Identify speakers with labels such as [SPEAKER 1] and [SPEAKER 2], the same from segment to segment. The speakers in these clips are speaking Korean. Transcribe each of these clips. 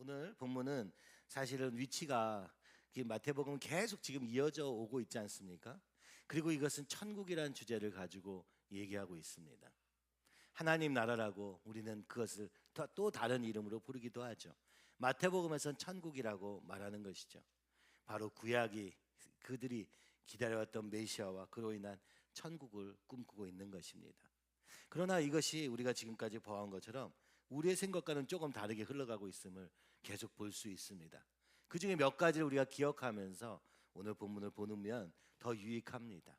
[SPEAKER 1] 오늘 본문은 사실은 위치가 마태복음 계속 지금 이어져 오고 있지 않습니까? 그리고 이것은 천국이라는 주제를 가지고 얘기하고 있습니다. 하나님 나라라고 우리는 그것을 또 다른 이름으로 부르기도 하죠. 마태복음에서는 천국이라고 말하는 것이죠. 바로 구약이 그들이 기다려왔던 메시아와 그로 인한 천국을 꿈꾸고 있는 것입니다. 그러나 이것이 우리가 지금까지 보아온 것처럼 우리의 생각과는 조금 다르게 흘러가고 있음을 계속 볼 수 있습니다. 그 중에 몇 가지를 우리가 기억하면서 오늘 본문을 보면 더 유익합니다.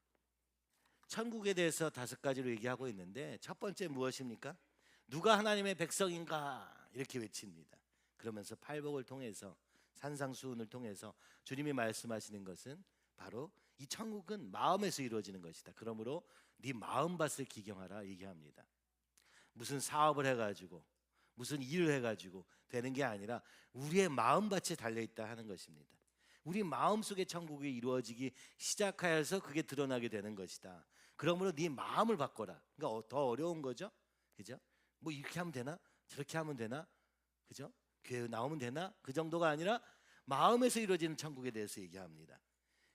[SPEAKER 1] 천국에 대해서 5가지로 얘기하고 있는데 첫 번째 무엇입니까? 누가 하나님의 백성인가 이렇게 외칩니다. 그러면서 팔복을 통해서 산상수훈을 통해서 주님이 말씀하시는 것은 바로 이 천국은 마음에서 이루어지는 것이다. 그러므로 네 마음밭을 기경하라 얘기합니다. 무슨 사업을 해가지고 무슨 일을 해가지고 되는 게 아니라 우리의 마음밭에 달려있다 하는 것입니다. 우리 마음속에 천국이 이루어지기 시작하여서 그게 드러나게 되는 것이다. 그러므로 네 마음을 바꿔라. 그러니까 더 어려운 거죠, 그죠? 뭐 이렇게 하면 되나? 저렇게 하면 되나? 그죠? 교회 나오면 되나? 그 정도가 아니라 마음에서 이루어지는 천국에 대해서 얘기합니다.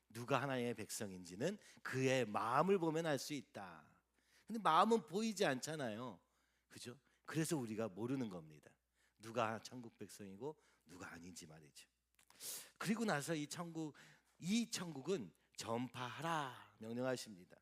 [SPEAKER 1] 누가 하나님의 백성인지는 그의 마음을 보면 알 수 있다. 근데 마음은 보이지 않잖아요, 그죠? 그래서 우리가 모르는 겁니다. 누가 천국 백성이고 누가 아닌지 말이죠. 그리고 나서 이 천국은 전파하라 명령하십니다.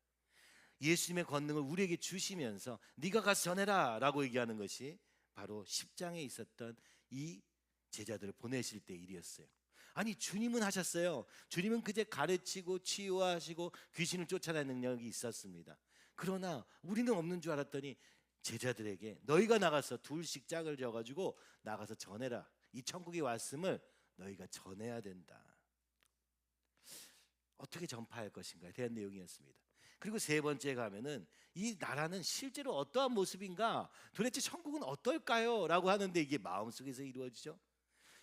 [SPEAKER 1] 예수님의 권능을 우리에게 주시면서 네가 가서 전해라 라고 얘기하는 것이 바로 10장에 있었던 이 제자들을 보내실 때 일이었어요. 아니, 주님은 하셨어요. 주님은 그제 가르치고 치유하시고 귀신을 쫓아내는 능력이 있었습니다. 그러나 우리는 없는 줄 알았더니 제자들에게 너희가 나가서 둘씩 짝을 져가지고 나가서 전해라. 이 천국이 왔음을 너희가 전해야 된다. 어떻게 전파할 것인가에 대한 내용이었습니다. 그리고 세 번째 가면은 이 나라는 실제로 어떠한 모습인가, 도대체 천국은 어떨까요? 라고 하는데 이게 마음속에서 이루어지죠.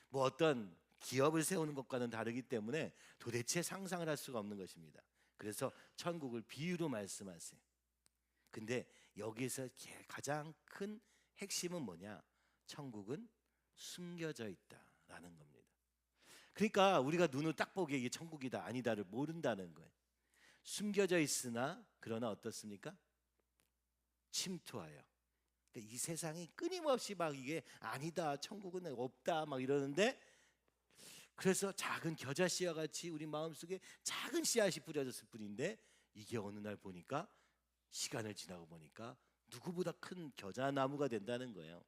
[SPEAKER 1] 뭐 어떤 기업을 세우는 것과는 다르기 때문에 도대체 상상을 할 수가 없는 것입니다. 그래서 천국을 비유로 말씀하세요. 근데 여기서 가장 큰 핵심은 뭐냐? 천국은 숨겨져 있다라는 겁니다. 그러니까 우리가 눈을 딱 보기에 이게 천국이다 아니다를 모른다는 거예요. 숨겨져 있으나 그러나 어떻습니까? 침투하여. 그러니까 이 세상이 끊임없이 막 이게 아니다, 천국은 없다 막 이러는데, 그래서 작은 겨자씨와 같이 우리 마음속에 작은 씨앗이 뿌려졌을 뿐인데 이게 어느 날 보니까, 시간을 지나고 보니까 누구보다 큰 겨자나무가 된다는 거예요.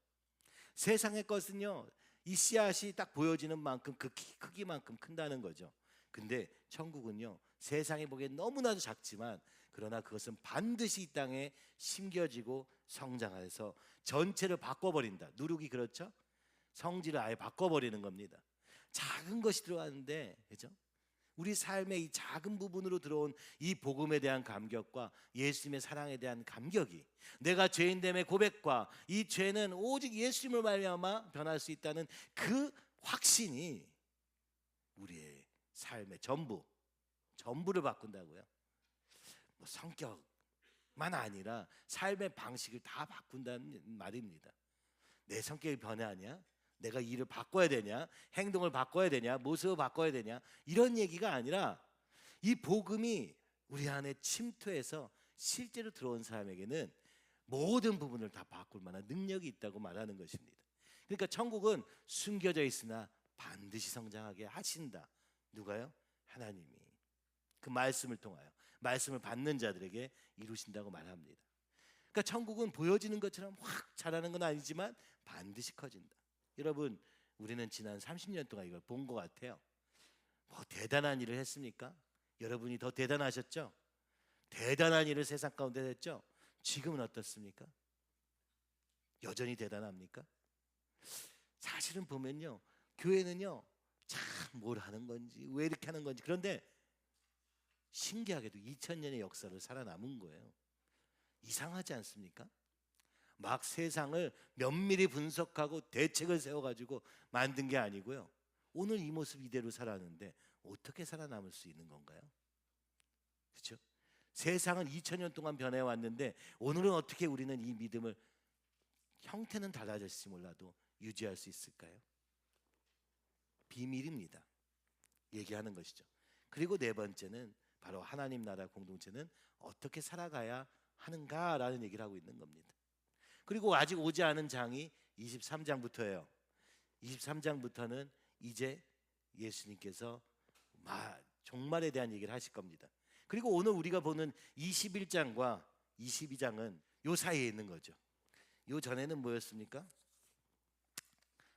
[SPEAKER 1] 세상의 것은요, 이 씨앗이 딱 보여지는 만큼 그 크기만큼 큰다는 거죠. 근데 천국은요, 세상에 보기엔 너무나도 작지만 그러나 그것은 반드시 이 땅에 심겨지고 성장해서 전체를 바꿔버린다. 누룩이 그렇죠? 성질을 아예 바꿔버리는 겁니다. 작은 것이 들어왔는데, 그죠? 우리 삶의 이 작은 부분으로 들어온 이 복음에 대한 감격과 예수님의 사랑에 대한 감격이, 내가 죄인됨의 고백과 이 죄는 오직 예수님을 말미암아 변할 수 있다는 그 확신이 우리의 삶의 전부를 바꾼다고요. 뭐 성격만 아니라 삶의 방식을 다 바꾼다는 말입니다. 내 성격이 변하냐? 내가 일을 바꿔야 되냐? 행동을 바꿔야 되냐? 모습을 바꿔야 되냐? 이런 얘기가 아니라 이 복음이 우리 안에 침투해서 실제로 들어온 사람에게는 모든 부분을 다 바꿀 만한 능력이 있다고 말하는 것입니다. 그러니까 천국은 숨겨져 있으나 반드시 성장하게 하신다. 누가요? 하나님이 그 말씀을 통하여 말씀을 받는 자들에게 이루신다고 말합니다. 그러니까 천국은 보여지는 것처럼 확 자라는 건 아니지만 반드시 커진다. 여러분, 우리는 지난 30년 동안 이걸 본 것 같아요. 뭐 대단한 일을 했습니까? 여러분이 더 대단하셨죠? 대단한 일을 세상 가운데 했죠? 지금은 어떻습니까? 여전히 대단합니까? 사실은 보면요, 교회는요, 참 뭘 하는 건지 왜 이렇게 하는 건지, 그런데 신기하게도 2000년의 역사를 살아남은 거예요. 이상하지 않습니까? 막 세상을 면밀히 분석하고 대책을 세워가지고 만든 게 아니고요, 오늘 이 모습 이대로 살았는데 어떻게 살아남을 수 있는 건가요? 그렇죠? 세상은 2000년 동안 변해왔는데 오늘은 어떻게 우리는 이 믿음을, 형태는 달라졌을지 몰라도 유지할 수 있을까요? 비밀입니다. 얘기하는 것이죠. 그리고 네 번째는 바로 하나님 나라 공동체는 어떻게 살아가야 하는가라는 얘기를 하고 있는 겁니다. 그리고 아직 오지 않은 장이 23장부터예요. 23장부터는 이제 예수님께서 종말에 대한 얘기를 하실 겁니다. 그리고 오늘 우리가 보는 21장과 22장은 요 사이에 있는 거죠. 요 전에는 뭐였습니까?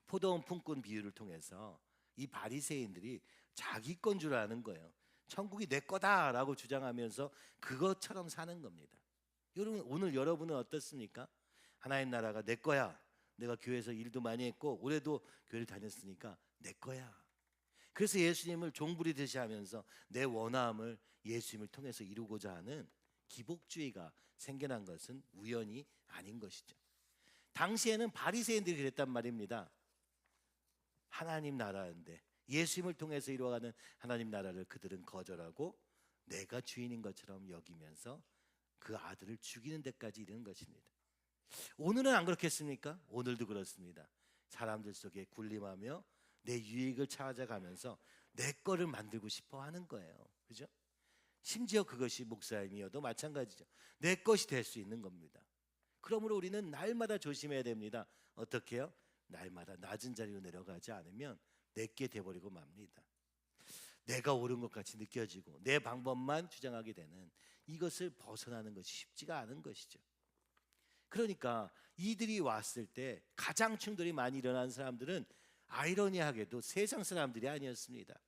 [SPEAKER 1] 포도원 품꾼 비유를 통해서 이 바리새인들이 자기 건 줄 아는 거예요. 천국이 내 거다라고 주장하면서 그것처럼 사는 겁니다. 여러분, 오늘 여러분은 어떻습니까? 하나님 나라가 내 거야. 내가 교회에서 일도 많이 했고 올해도 교회를 다녔으니까 내 거야. 그래서 예수님을 종부리듯이 하면서 내 원함을 예수님을 통해서 이루고자 하는 기복주의가 생겨난 것은 우연이 아닌 것이죠. 당시에는 바리새인들이 그랬단 말입니다. 하나님 나라인데 예수님을 통해서 이루어가는 하나님 나라를 그들은 거절하고 내가 주인인 것처럼 여기면서 그 아들을 죽이는 데까지 이르는 것입니다. 오늘은 안 그렇겠습니까? 오늘도 그렇습니다. 사람들 속에 군림하며 내 유익을 찾아가면서 내 거를 만들고 싶어 하는 거예요. 그죠? 심지어 그것이 목사님이어도 마찬가지죠. 내 것이 될 수 있는 겁니다. 그러므로 우리는 날마다 조심해야 됩니다. 어떻게 해요? 날마다 낮은 자리로 내려가지 않으면 내게 돼버리고 맙니다. 내가 옳은 것 같이 느껴지고 내 방법만 주장하게 되는 이것을 벗어나는 것이 쉽지가 않은 것이죠. 그러니까 이들이 왔을 때 가장 충돌이 많이 일어나는 사람들은 아이러니하게도 세상 사람들이 아니었습니다.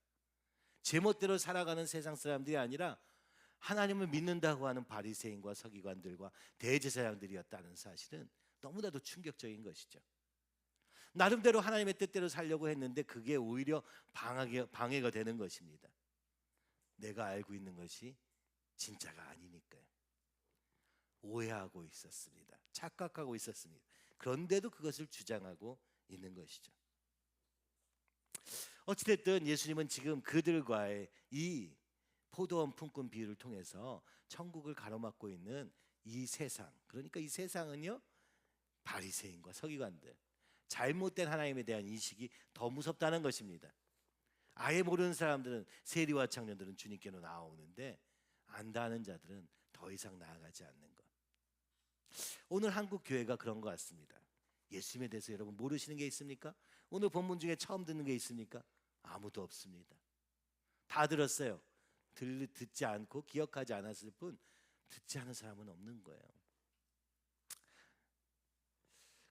[SPEAKER 1] 제멋대로 살아가는 세상 사람들이 아니라 하나님을 믿는다고 하는 바리새인과 서기관들과 대제사장들이었다는 사실은 너무나도 충격적인 것이죠. 나름대로 하나님의 뜻대로 살려고 했는데 그게 오히려 방해가 되는 것입니다. 내가 알고 있는 것이 진짜가 아니니까요. 오해하고 있었습니다. 착각하고 있었습니다. 그런데도 그것을 주장하고 있는 것이죠. 어찌됐든 예수님은 지금 그들과의 이 포도원 품꾼 비유를 통해서 천국을 가로막고 있는 이 세상, 그러니까 이 세상은요 바리새인과 서기관들, 잘못된 하나님에 대한 인식이 더 무섭다는 것입니다. 아예 모르는 사람들은, 세리와 청년들은 주님께로 나오는데 안다는 자들은 더 이상 나아가지 않는 것. 오늘 한국 교회가 그런 것 같습니다. 예수님에 대해서 여러분 모르시는 게 있습니까? 오늘 본문 중에 처음 듣는 게 있습니까? 아무도 없습니다. 다 들었어요. 듣지 않고 기억하지 않았을 뿐 듣지 않은 사람은 없는 거예요.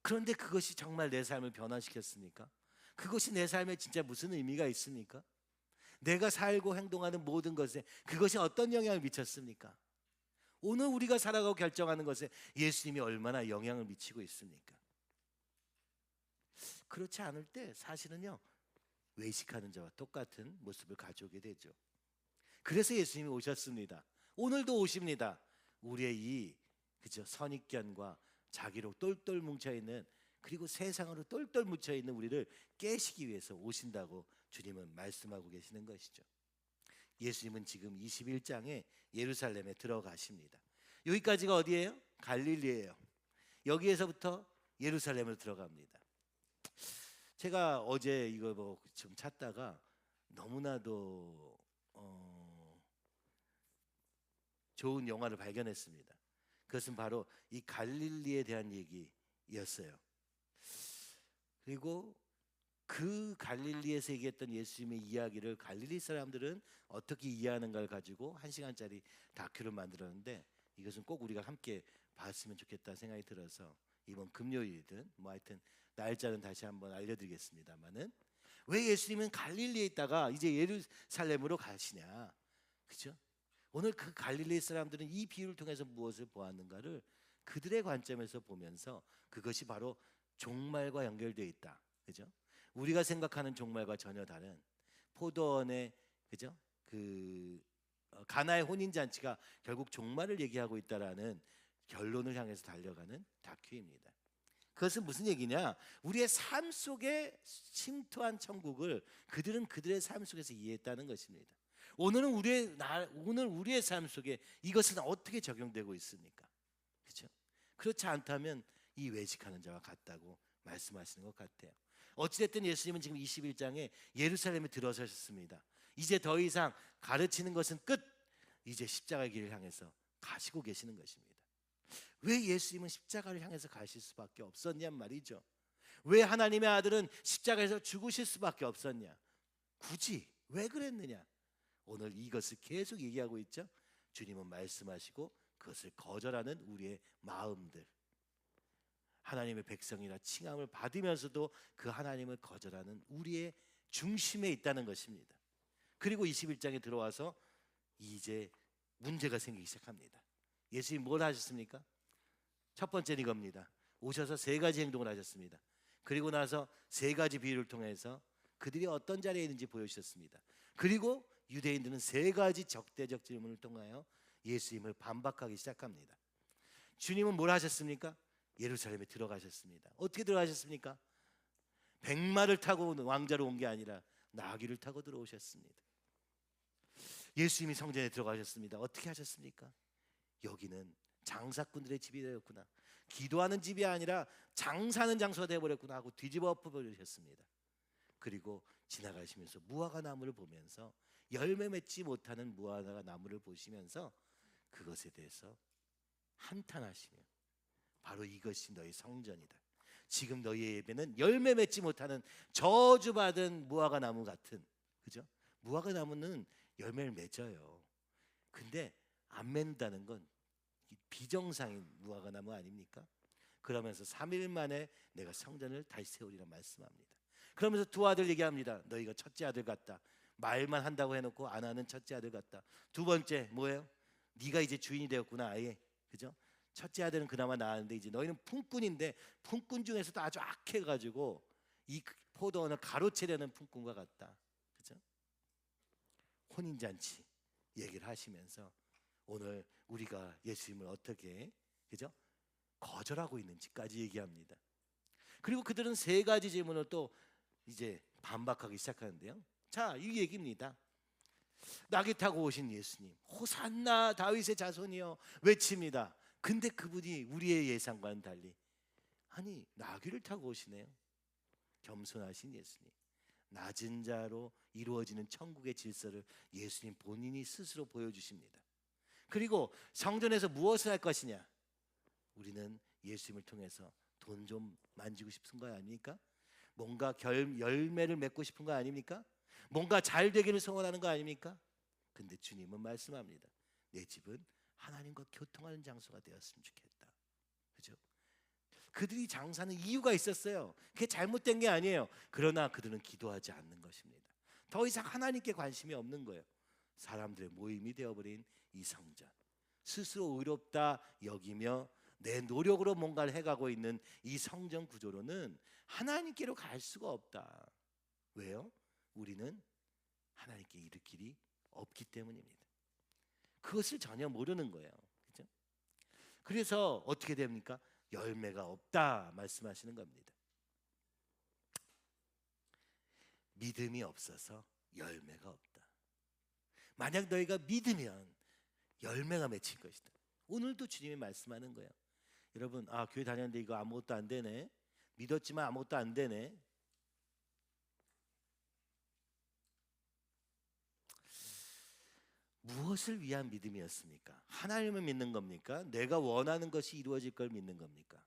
[SPEAKER 1] 그런데 그것이 정말 내 삶을 변화시켰습니까? 그것이 내 삶에 진짜 무슨 의미가 있습니까? 내가 살고 행동하는 모든 것에 그것이 어떤 영향을 미쳤습니까? 오늘 우리가 살아가고 결정하는 것에 예수님이 얼마나 영향을 미치고 있습니까? 그렇지 않을 때 사실은요 외식하는 자와 똑같은 모습을 가져오게 되죠. 그래서 예수님이 오셨습니다. 오늘도 오십니다. 우리의 이 선입견과 자기로 똘똘 뭉쳐있는, 그리고 세상으로 똘똘 뭉쳐있는 우리를 깨시기 위해서 오신다고 주님은 말씀하고 계시는 것이죠. 예수님은 지금 21장에 예루살렘에 들어가십니다. 여기까지가 어디예요? 갈릴리예요. 여기에서부터 예루살렘으로 들어갑니다. 제가 어제 이거 좀 찾다가 너무나도 좋은 영화를 발견했습니다. 그것은 바로 이 갈릴리에 대한 얘기였어요. 그리고 그 갈릴리에서 얘기했던 예수님의 이야기를 갈릴리 사람들은 어떻게 이해하는가를 가지고 1시간짜리 다큐를 만들었는데 이것은 꼭 우리가 함께 봤으면 좋겠다 생각이 들어서 이번 금요일이든 하여튼 날짜는 다시 한번 알려드리겠습니다만은, 왜 예수님은 갈릴리에 있다가 이제 예루살렘으로 가시냐, 그죠? 오늘 그 갈릴리 사람들은 이 비유를 통해서 무엇을 보았는가를 그들의 관점에서 보면서 그것이 바로 종말과 연결되어 있다, 그죠? 우리가 생각하는 종말과 전혀 다른 포도원의, 그죠? 가나의 혼인 잔치가 결국 종말을 얘기하고 있다라는 결론을 향해서 달려가는 다큐입니다. 그것은 무슨 얘기냐? 우리의 삶 속에 침투한 천국을 그들은 그들의 삶 속에서 이해했다는 것입니다. 오늘 우리의 삶 속에 이것은 어떻게 적용되고 있습니까? 그렇죠? 그렇지 않다면 이 외식하는 자와 같다고 말씀하시는 것 같아요. 어찌됐든 예수님은 지금 21장에 예루살렘에 들어서셨습니다. 이제 더 이상 가르치는 것은 끝. 이제 십자가의 길을 향해서 가시고 계시는 것입니다. 왜 예수님은 십자가를 향해서 가실 수밖에 없었냔 말이죠. 왜 하나님의 아들은 십자가에서 죽으실 수밖에 없었냐? 굳이 왜 그랬느냐? 오늘 이것을 계속 얘기하고 있죠. 주님은 말씀하시고 그것을 거절하는 우리의 마음들, 하나님의 백성이라 칭함을 받으면서도 그 하나님을 거절하는 우리의 중심에 있다는 것입니다. 그리고 21장에 들어와서 이제 문제가 생기기 시작합니다. 예수님 뭘 하셨습니까? 첫 번째는 이겁니다. 오셔서 세 가지 행동을 하셨습니다. 그리고 나서 세 가지 비유를 통해서 그들이 어떤 자리에 있는지 보여주셨습니다. 그리고 유대인들은 세 가지 적대적 질문을 통하여 예수님을 반박하기 시작합니다. 주님은 뭘 하셨습니까? 예루살렘에 들어가셨습니다. 어떻게 들어가셨습니까? 백마를 타고 왕자로 온 게 아니라 나귀를 타고 들어오셨습니다. 예수님이 성전에 들어가셨습니다. 어떻게 하셨습니까? 여기는 장사꾼들의 집이 되었구나, 기도하는 집이 아니라 장사하는 장소가 되어버렸구나 하고 뒤집어 엎어버리셨습니다. 그리고 지나가시면서 무화과 나무를 보면서 열매 맺지 못하는 무화과 나무를 보시면서 그것에 대해서 한탄하시며, 바로 이것이 너희 성전이다. 지금 너희의 예배는 열매 맺지 못하는 저주받은 무화과 나무 같은, 그죠? 무화과 나무는 열매를 맺어요. 근데 안 맺는다는 건 비정상인 무화과 나무 아닙니까? 그러면서 3일 만에 내가 성전을 다시 세우리라 말씀합니다. 그러면서 두 아들 얘기합니다. 너희가 첫째 아들 같다. 말만 한다고 해놓고 안 하는 첫째 아들 같다. 두 번째 뭐예요? 네가 이제 주인이 되었구나, 아예. 그죠? 첫째 아들은 그나마 나았는데 이제 너희는 품꾼인데 품꾼 중에서도 아주 악해가지고 이 포도원을 가로채려는 품꾼과 같다. 그죠? 혼인잔치 얘기를 하시면서 오늘 우리가 예수님을 어떻게, 그죠? 거절하고 있는지까지 얘기합니다. 그리고 그들은 세 가지 질문을 또 이제 반박하기 시작하는데요. 자, 이 얘기입니다. 나귀 타고 오신 예수님, 호산나 다윗의 자손이여 외칩니다. 근데 그분이 우리의 예상과는 달리, 아니 나귀를 타고 오시네요. 겸손하신 예수님, 낮은 자로 이루어지는 천국의 질서를 예수님 본인이 스스로 보여주십니다. 그리고 성전에서 무엇을 할 것이냐? 우리는 예수님을 통해서 돈 좀 만지고 싶은 거 아닙니까? 뭔가 열매를 맺고 싶은 거 아닙니까? 뭔가 잘 되기를 소원하는 거 아닙니까? 근데 주님은 말씀합니다. 내 집은 하나님과 교통하는 장소가 되었으면 좋겠다. 그죠? 그들이 장사는 이유가 있었어요. 그게 잘못된 게 아니에요. 그러나 그들은 기도하지 않는 것입니다. 더 이상 하나님께 관심이 없는 거예요. 사람들의 모임이 되어버린 이 성전, 스스로 의롭다 여기며 내 노력으로 뭔가를 해가고 있는 이 성전 구조로는 하나님께로 갈 수가 없다. 왜요? 우리는 하나님께 이를 길이 없기 때문입니다. 그것을 전혀 모르는 거예요. 그죠? 그래서 어떻게 됩니까? 열매가 없다 말씀하시는 겁니다. 믿음이 없어서 열매가 없다. 만약 너희가 믿으면 열매가 맺힐 것이다. 오늘도 주님이 말씀하는 거예요. 여러분, 교회 다녔는데 이거 아무것도 안 되네. 믿었지만 아무것도 안 되네. 무엇을 위한 믿음이었습니까? 하나님을 믿는 겁니까? 내가 원하는 것이 이루어질 걸 믿는 겁니까?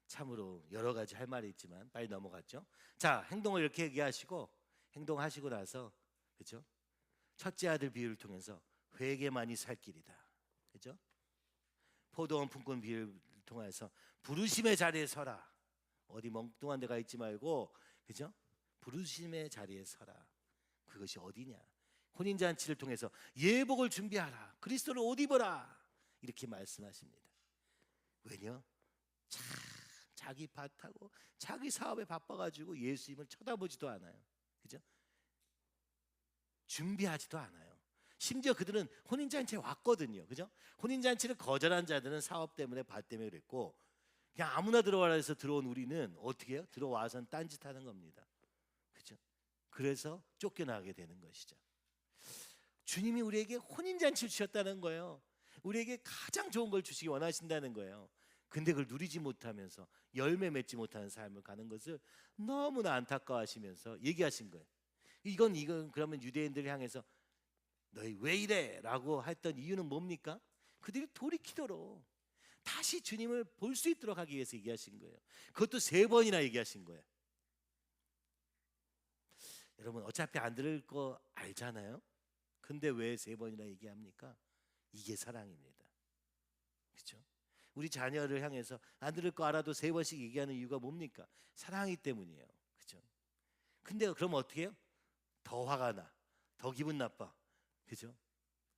[SPEAKER 1] 참으로 여러 가지 할 말이 있지만 빨리 넘어갔죠. 자, 행동을 이렇게 얘기하시고 행동하시고 나서, 그죠? 첫째 아들 비유를 통해서 회개만이 살 길이다. 그죠? 포도원 품꾼 비유를 통해서 부르심의 자리에 서라. 어디 멍뚱한 데가 있지 말고, 그죠? 부르심의 자리에 서라. 그것이 어디냐? 혼인잔치를 통해서 예복을 준비하라. 그리스도를 옷 입어라. 이렇게 말씀하십니다. 왜냐? 자기 밭하고 자기 사업에 바빠가지고 예수님을 쳐다보지도 않아요. 그죠? 준비하지도 않아요. 심지어 그들은 혼인잔치에 왔거든요. 그죠? 혼인잔치를 거절한 자들은 사업 때문에 밭 때문에 그랬고, 그냥 아무나 들어와라 해서 들어온 우리는 어떻게 해요? 들어와서는 딴짓하는 겁니다. 그죠? 그래서 쫓겨나게 되는 것이죠. 주님이 우리에게 혼인잔치를 주셨다는 거예요. 우리에게 가장 좋은 걸 주시기 원하신다는 거예요. 근데 그걸 누리지 못하면서 열매 맺지 못하는 삶을 가는 것을 너무나 안타까워하시면서 얘기하신 거예요. 이건 그러면 유대인들을 향해서 너희 왜 이래? 라고 했던 이유는 뭡니까? 그들이 돌이키도록 다시 주님을 볼 수 있도록 하기 위해서 얘기하신 거예요. 그것도 3번이나 얘기하신 거예요. 여러분 어차피 안 들을 거 알잖아요. 근데 왜 3번이나 얘기합니까? 이게 사랑입니다. 그렇죠? 우리 자녀를 향해서 안 들을 거 알아도 3번씩 얘기하는 이유가 뭡니까? 사랑이기 때문이에요. 그렇죠? 근데 그럼 어떻게 해요? 더 화가 나, 더 기분 나빠. 그죠?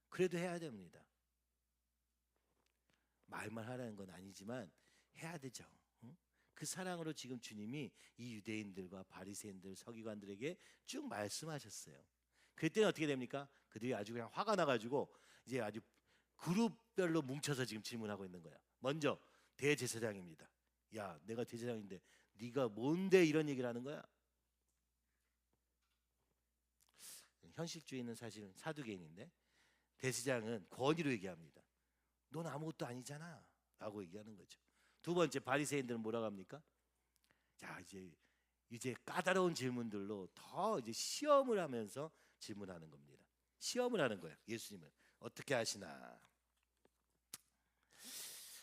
[SPEAKER 1] 그래도 해야 됩니다. 말만 하라는 건 아니지만 해야 되죠. 응? 그 사랑으로 지금 주님이 이 유대인들과 바리새인들, 서기관들에게 쭉 말씀하셨어요. 그때는 어떻게 됩니까? 그들이 아주 그냥 화가 나가지고 이제 아주 그룹별로 뭉쳐서 지금 질문하고 있는 거야. 먼저 대제사장입니다. 야, 내가 대제사장인데 네가 뭔데 이런 얘기를 하는 거야? 현실주의는 사실은 사두개인인데 대제사장은 권위로 얘기합니다. 넌 아무것도 아니잖아 라고 얘기하는 거죠. 2번째 바리새인들은 뭐라고 합니까? 자, 이제 까다로운 질문들로 더 이제 시험을 하면서 질문하는 겁니다. 시험을 하는 거예요. 예수님을 어떻게 하시나.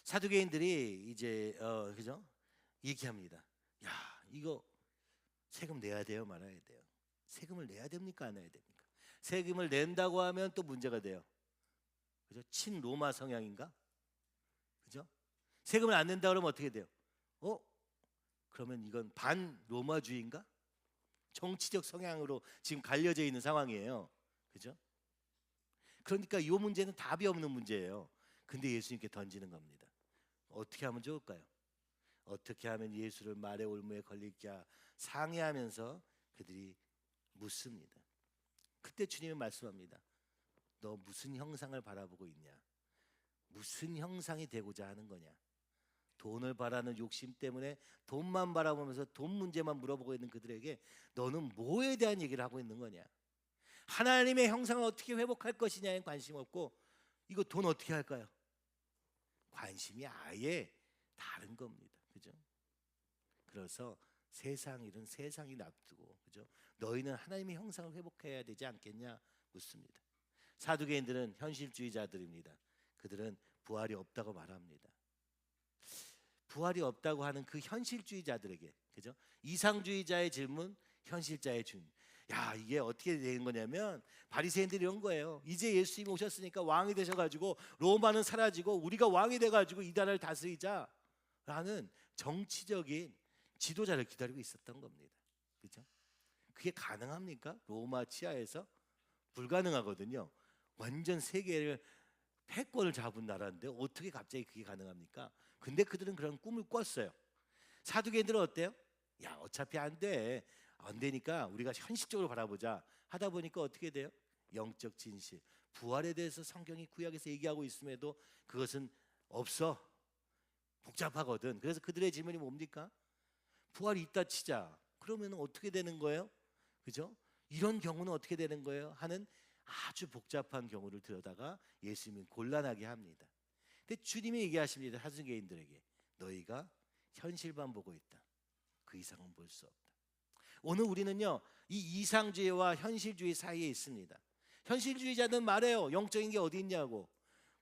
[SPEAKER 1] 사두개인들이 이제 그죠? 얘기합니다. 야, 이거 세금 내야 돼요, 말아야 돼요? 세금을 내야 됩니까, 안 내야 됩니까? 세금을 낸다고 하면 또 문제가 돼요. 그죠? 친로마 성향인가? 그죠? 세금을 안 낸다 그러면 어떻게 돼요? 그러면 이건 반로마주의인가? 정치적 성향으로 지금 갈려져 있는 상황이에요. 그죠? 그러니까 이 문제는 답이 없는 문제예요. 근데 예수님께 던지는 겁니다. 어떻게 하면 좋을까요? 어떻게 하면 예수를 말의 올무에 걸릴까 상의하면서 그들이 묻습니다. 그때 주님은 말씀합니다. 너 무슨 형상을 바라보고 있냐? 무슨 형상이 되고자 하는 거냐? 돈을 바라는 욕심 때문에 돈만 바라보면서 돈 문제만 물어보고 있는 그들에게 너는 뭐에 대한 얘기를 하고 있는 거냐? 하나님의 형상을 어떻게 회복할 것이냐에 관심 없고 이거 돈 어떻게 할까요? 관심이 아예 다른 겁니다. 그죠? 그래서 세상 일은 세상이 놔두고, 그죠? 너희는 하나님의 형상을 회복해야 되지 않겠냐 묻습니다. 사두개인들은 현실주의자들입니다. 그들은 부활이 없다고 말합니다. 부활이 없다고 하는 그 현실주의자들에게, 그죠? 이상주의자의 질문, 현실자의 질문. 야, 이게 어떻게 되는 거냐면 바리새인들이 이런 거예요. 이제 예수님이 오셨으니까 왕이 되셔가지고 로마는 사라지고 우리가 왕이 돼가지고 이 나라를 다스리자라는 정치적인 지도자를 기다리고 있었던 겁니다. 그죠? 그게 가능합니까? 로마 치하에서 불가능하거든요. 완전 세계를 패권을 잡은 나라인데 어떻게 갑자기 그게 가능합니까? 근데 그들은 그런 꿈을 꿨어요. 사두개인들은 어때요? 야, 어차피 안 돼. 안 되니까 우리가 현실적으로 바라보자 하다 보니까 어떻게 돼요? 영적 진실, 부활에 대해서 성경이 구약에서 얘기하고 있음에도 그것은 없어. 복잡하거든. 그래서 그들의 질문이 뭡니까? 부활이 있다 치자. 그러면 어떻게 되는 거예요? 그죠? 이런 경우는 어떻게 되는 거예요? 하는 아주 복잡한 경우를 들여다가 예수님은 곤란하게 합니다. 근데 주님이 얘기하십니다. 사두개인들에게 너희가 현실만 보고 있다. 그 이상은 볼 수 없다. 오늘 우리는요, 이 이상주의와 현실주의 사이에 있습니다. 현실주의자들은 말해요. 영적인 게 어디 있냐고.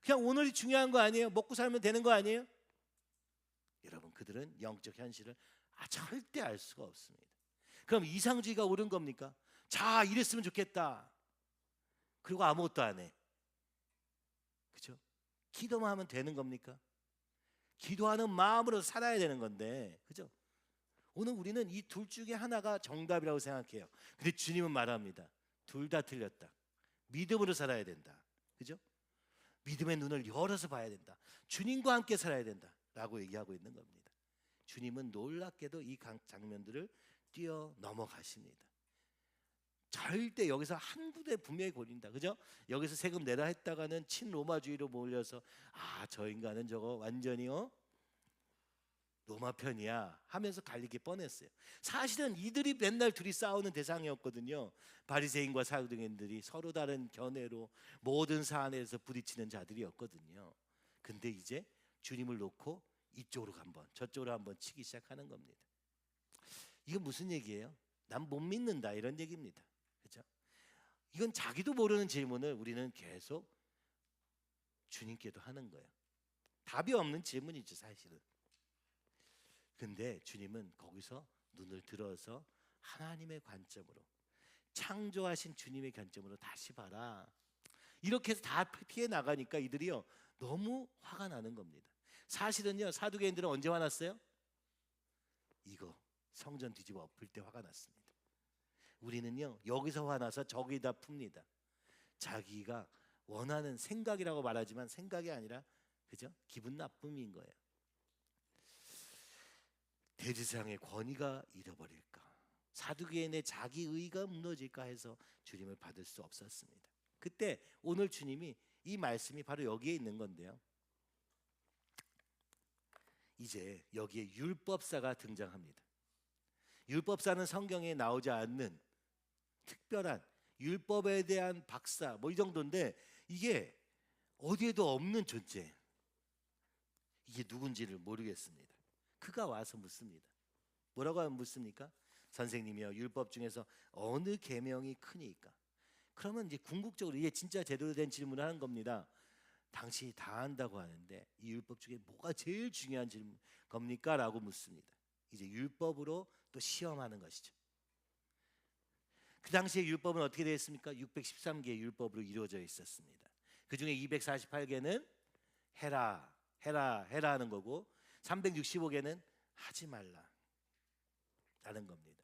[SPEAKER 1] 그냥 오늘이 중요한 거 아니에요? 먹고 살면 되는 거 아니에요? 여러분, 그들은 영적 현실을 절대 알 수가 없습니다. 그럼 이상주의가 옳은 겁니까? 자, 이랬으면 좋겠다. 그리고 아무것도 안 해. 그죠? 기도만 하면 되는 겁니까? 기도하는 마음으로 살아야 되는 건데, 그죠? 오늘 우리는 이 둘 중에 하나가 정답이라고 생각해요. 근데 주님은 말합니다. 둘 다 틀렸다. 믿음으로 살아야 된다. 그죠? 믿음의 눈을 열어서 봐야 된다. 주님과 함께 살아야 된다. 라고 얘기하고 있는 겁니다. 주님은 놀랍게도 이 장면들을 뛰어 넘어가십니다. 절대 여기서 한 부대 분명히 고린다. 그죠? 여기서 세금 내라 했다가는 친로마주의로 몰려서 저 인간은 저거 완전히 로마 편이야 하면서 갈리기 뻔했어요. 사실은 이들이 맨날 둘이 싸우는 대상이었거든요. 바리새인과 사두개인들이 서로 다른 견해로 모든 사안에서 부딪히는 자들이었거든요. 근데 이제 주님을 놓고 이쪽으로 한번 저쪽으로 한번 치기 시작하는 겁니다. 이건 무슨 얘기예요? 난 못 믿는다 이런 얘기입니다. 그렇죠? 이건 자기도 모르는 질문을 우리는 계속 주님께도 하는 거예요. 답이 없는 질문이죠, 사실은. 근데 주님은 거기서 눈을 들어서 하나님의 관점으로, 창조하신 주님의 관점으로 다시 봐라. 이렇게 해서 다 피해 나가니까 이들이요 너무 화가 나는 겁니다. 사실은요 사두개인들은 언제 화났어요? 이거 성전 뒤집어 엎을 때 화가 났습니다. 우리는요 여기서 화나서 저기다 풉니다. 자기가 원하는 생각이라고 말하지만 생각이 아니라 그죠? 기분 나쁨인 거예요. 대지상의 권위가 잃어버릴까, 사두개인의 자기 의가 무너질까 해서 주님을 받을 수 없었습니다. 그때 오늘 주님이 이 말씀이 바로 여기에 있는 건데요. 이제 여기에 율법사가 등장합니다. 율법사는 성경에 나오지 않는 특별한 율법에 대한 박사 뭐 이 정도인데 이게 어디에도 없는 존재. 이게 누군지를 모르겠습니다. 그가 와서 묻습니다. 뭐라고 묻습니까? 선생님이요 율법 중에서 어느 계명이 크니까? 그러면 이제 궁극적으로 이게 진짜 제대로 된 질문을 하는 겁니다. 당신이 다 안다고 하는데 이 율법 중에 뭐가 제일 중요한 질문 겁니까? 라고 묻습니다. 이제 율법으로 또 시험하는 것이죠. 그 당시에 율법은 어떻게 되어 있습니까? 613개의 율법으로 이루어져 있었습니다. 그 중에 248개는 해라 하는 거고 365개는 하지 말라 라는 겁니다.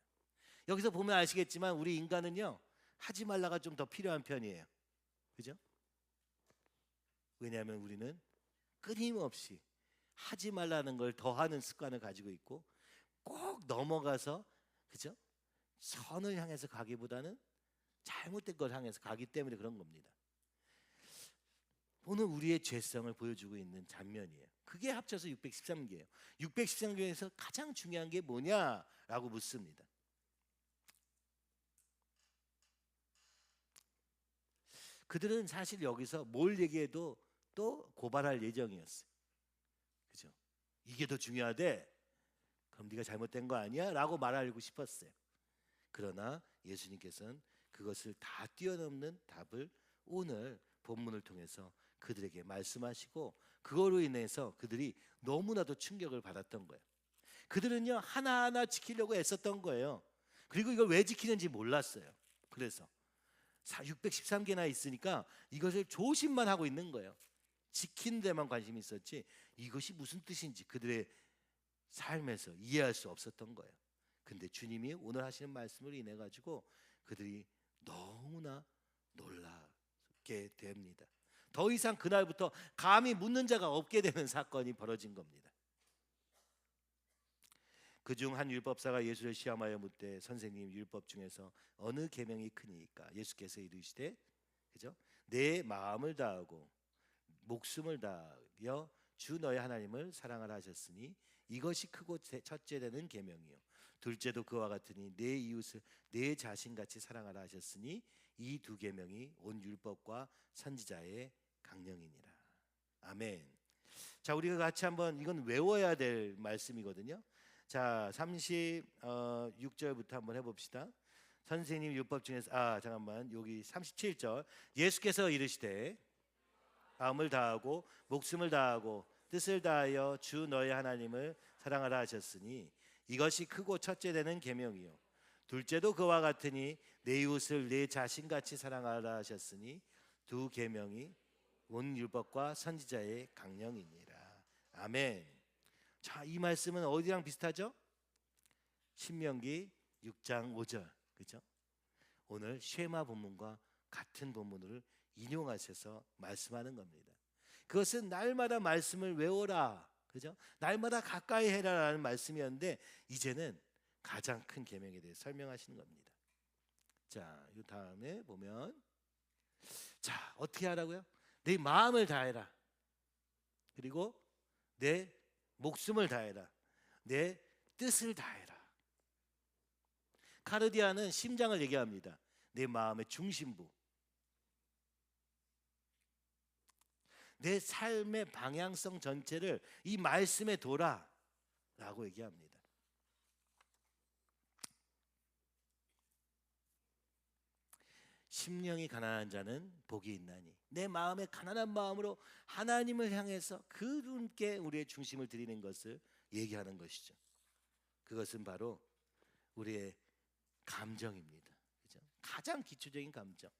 [SPEAKER 1] 여기서 보면 아시겠지만 우리 인간은요 하지 말라가 좀 더 필요한 편이에요. 그죠? 왜냐하면 우리는 끊임없이 하지 말라는 걸 더 하는 습관을 가지고 있고 꼭 넘어가서 그죠? 선을 향해서 가기보다는 잘못된 걸 향해서 가기 때문에 그런 겁니다. 오늘 우리의 죄성을 보여주고 있는 장면이에요. 그게 합쳐서 613개예요. 613개에서 가장 중요한 게 뭐냐라고 묻습니다. 그들은 사실 여기서 뭘 얘기해도 또 고발할 예정이었어요. 그죠? 이게 더 중요하대. 그럼 네가 잘못된 거 아니야? 라고 말하고 싶었어요. 그러나 예수님께서는 그것을 다 뛰어넘는 답을 오늘 본문을 통해서 그들에게 말씀하시고 그거로 인해서 그들이 너무나도 충격을 받았던 거예요. 그들은요 하나하나 지키려고 애썼던 거예요. 그리고 이걸 왜 지키는지 몰랐어요. 그래서 613개나 있으니까 이것을 조심만 하고 있는 거예요. 지키는 데만 관심이 있었지 이것이 무슨 뜻인지 그들의 삶에서 이해할 수 없었던 거예요. 근데 주님이 오늘 하시는 말씀을 인해 가지고 그들이 너무나 놀라게 됩니다. 더 이상 그날부터 감히 묻는 자가 없게 되는 사건이 벌어진 겁니다. 그중 한 율법사가 예수를 시험하여 묻되 선생님 율법 중에서 어느 계명이 크니까? 예수께서 이르시되 그죠? 내 마음을 다하고 목숨을 다하여 주 너의 하나님을 사랑하라 하셨으니 이것이 크고 첫째 되는 계명이요 둘째도 그와 같으니 내 이웃을 내 자신같이 사랑하라 하셨으니 이 두 계명이 온 율법과 선지자의 강령이니라. 아멘. 자, 우리가 같이 한번 이건 외워야 될 말씀이거든요. 자, 36절부터 한번 해봅시다. 선생님 율법 중에서 잠깐만 여기 37절 예수께서 이르시되 마음을 다하고 목숨을 다하고 뜻을 다하여 주 너의 하나님을 사랑하라 하셨으니 이것이 크고 첫째 되는 계명이요 둘째도 그와 같으니 내 이웃을 내 자신같이 사랑하라 하셨으니 두 계명이 온 율법과 선지자의 강령이니라. 아멘. 자, 이 말씀은 어디랑 비슷하죠? 신명기 6장 5절 그죠? 오늘 쉐마 본문과 같은 본문을 인용하셔서 말씀하는 겁니다. 그것은 날마다 말씀을 외워라 그죠? 날마다 가까이 해라라는 말씀이었는데 이제는 가장 큰 계명에 대해 설명하시는 겁니다. 자, 이 다음에 보면 자 어떻게 하라고요? 내 마음을 다해라. 그리고 내 목숨을 다해라. 내 뜻을 다해라. 카르디아는 심장을 얘기합니다. 내 마음의 중심부, 내 삶의 방향성 전체를 이 말씀에 둬라 라고 얘기합니다. 심령이 가난한 자는 복이 있나니, 내 마음의 가난한 마음으로 하나님을 향해서 그분께 우리의 중심을 드리는 것을 얘기하는 것이죠. 그것은 바로 우리의 감정입니다. 그죠? 가장 기초적인 감정.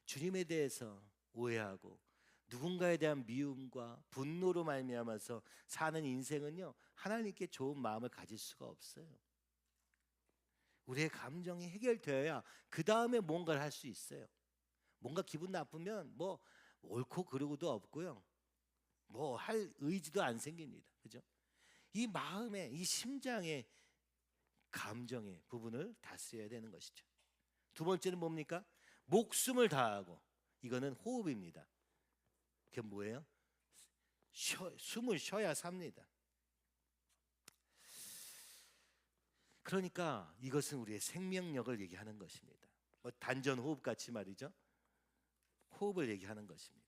[SPEAKER 1] 주님에 대해서 오해하고 누군가에 대한 미움과 분노로 말미암아서 사는 인생은요, 하나님께 좋은 마음을 가질 수가 없어요. 우리의 감정이 해결되어야 그 다음에 뭔가를 할 수 있어요. 뭔가 기분 나쁘면 뭐 옳고 그르고도 없고요, 뭐 할 의지도 안 생깁니다. 그죠? 이 마음의, 이 심장의 감정의 부분을 다스려야 되는 것이죠. 두 번째는 뭡니까? 목숨을 다하고. 이거는 호흡입니다. 그게 뭐예요? 숨을 쉬어야 삽니다. 그러니까 이것은 우리의 생명력을 얘기하는 것입니다. 뭐 단전 호흡 같이 말이죠. 호흡을 얘기하는 것입니다.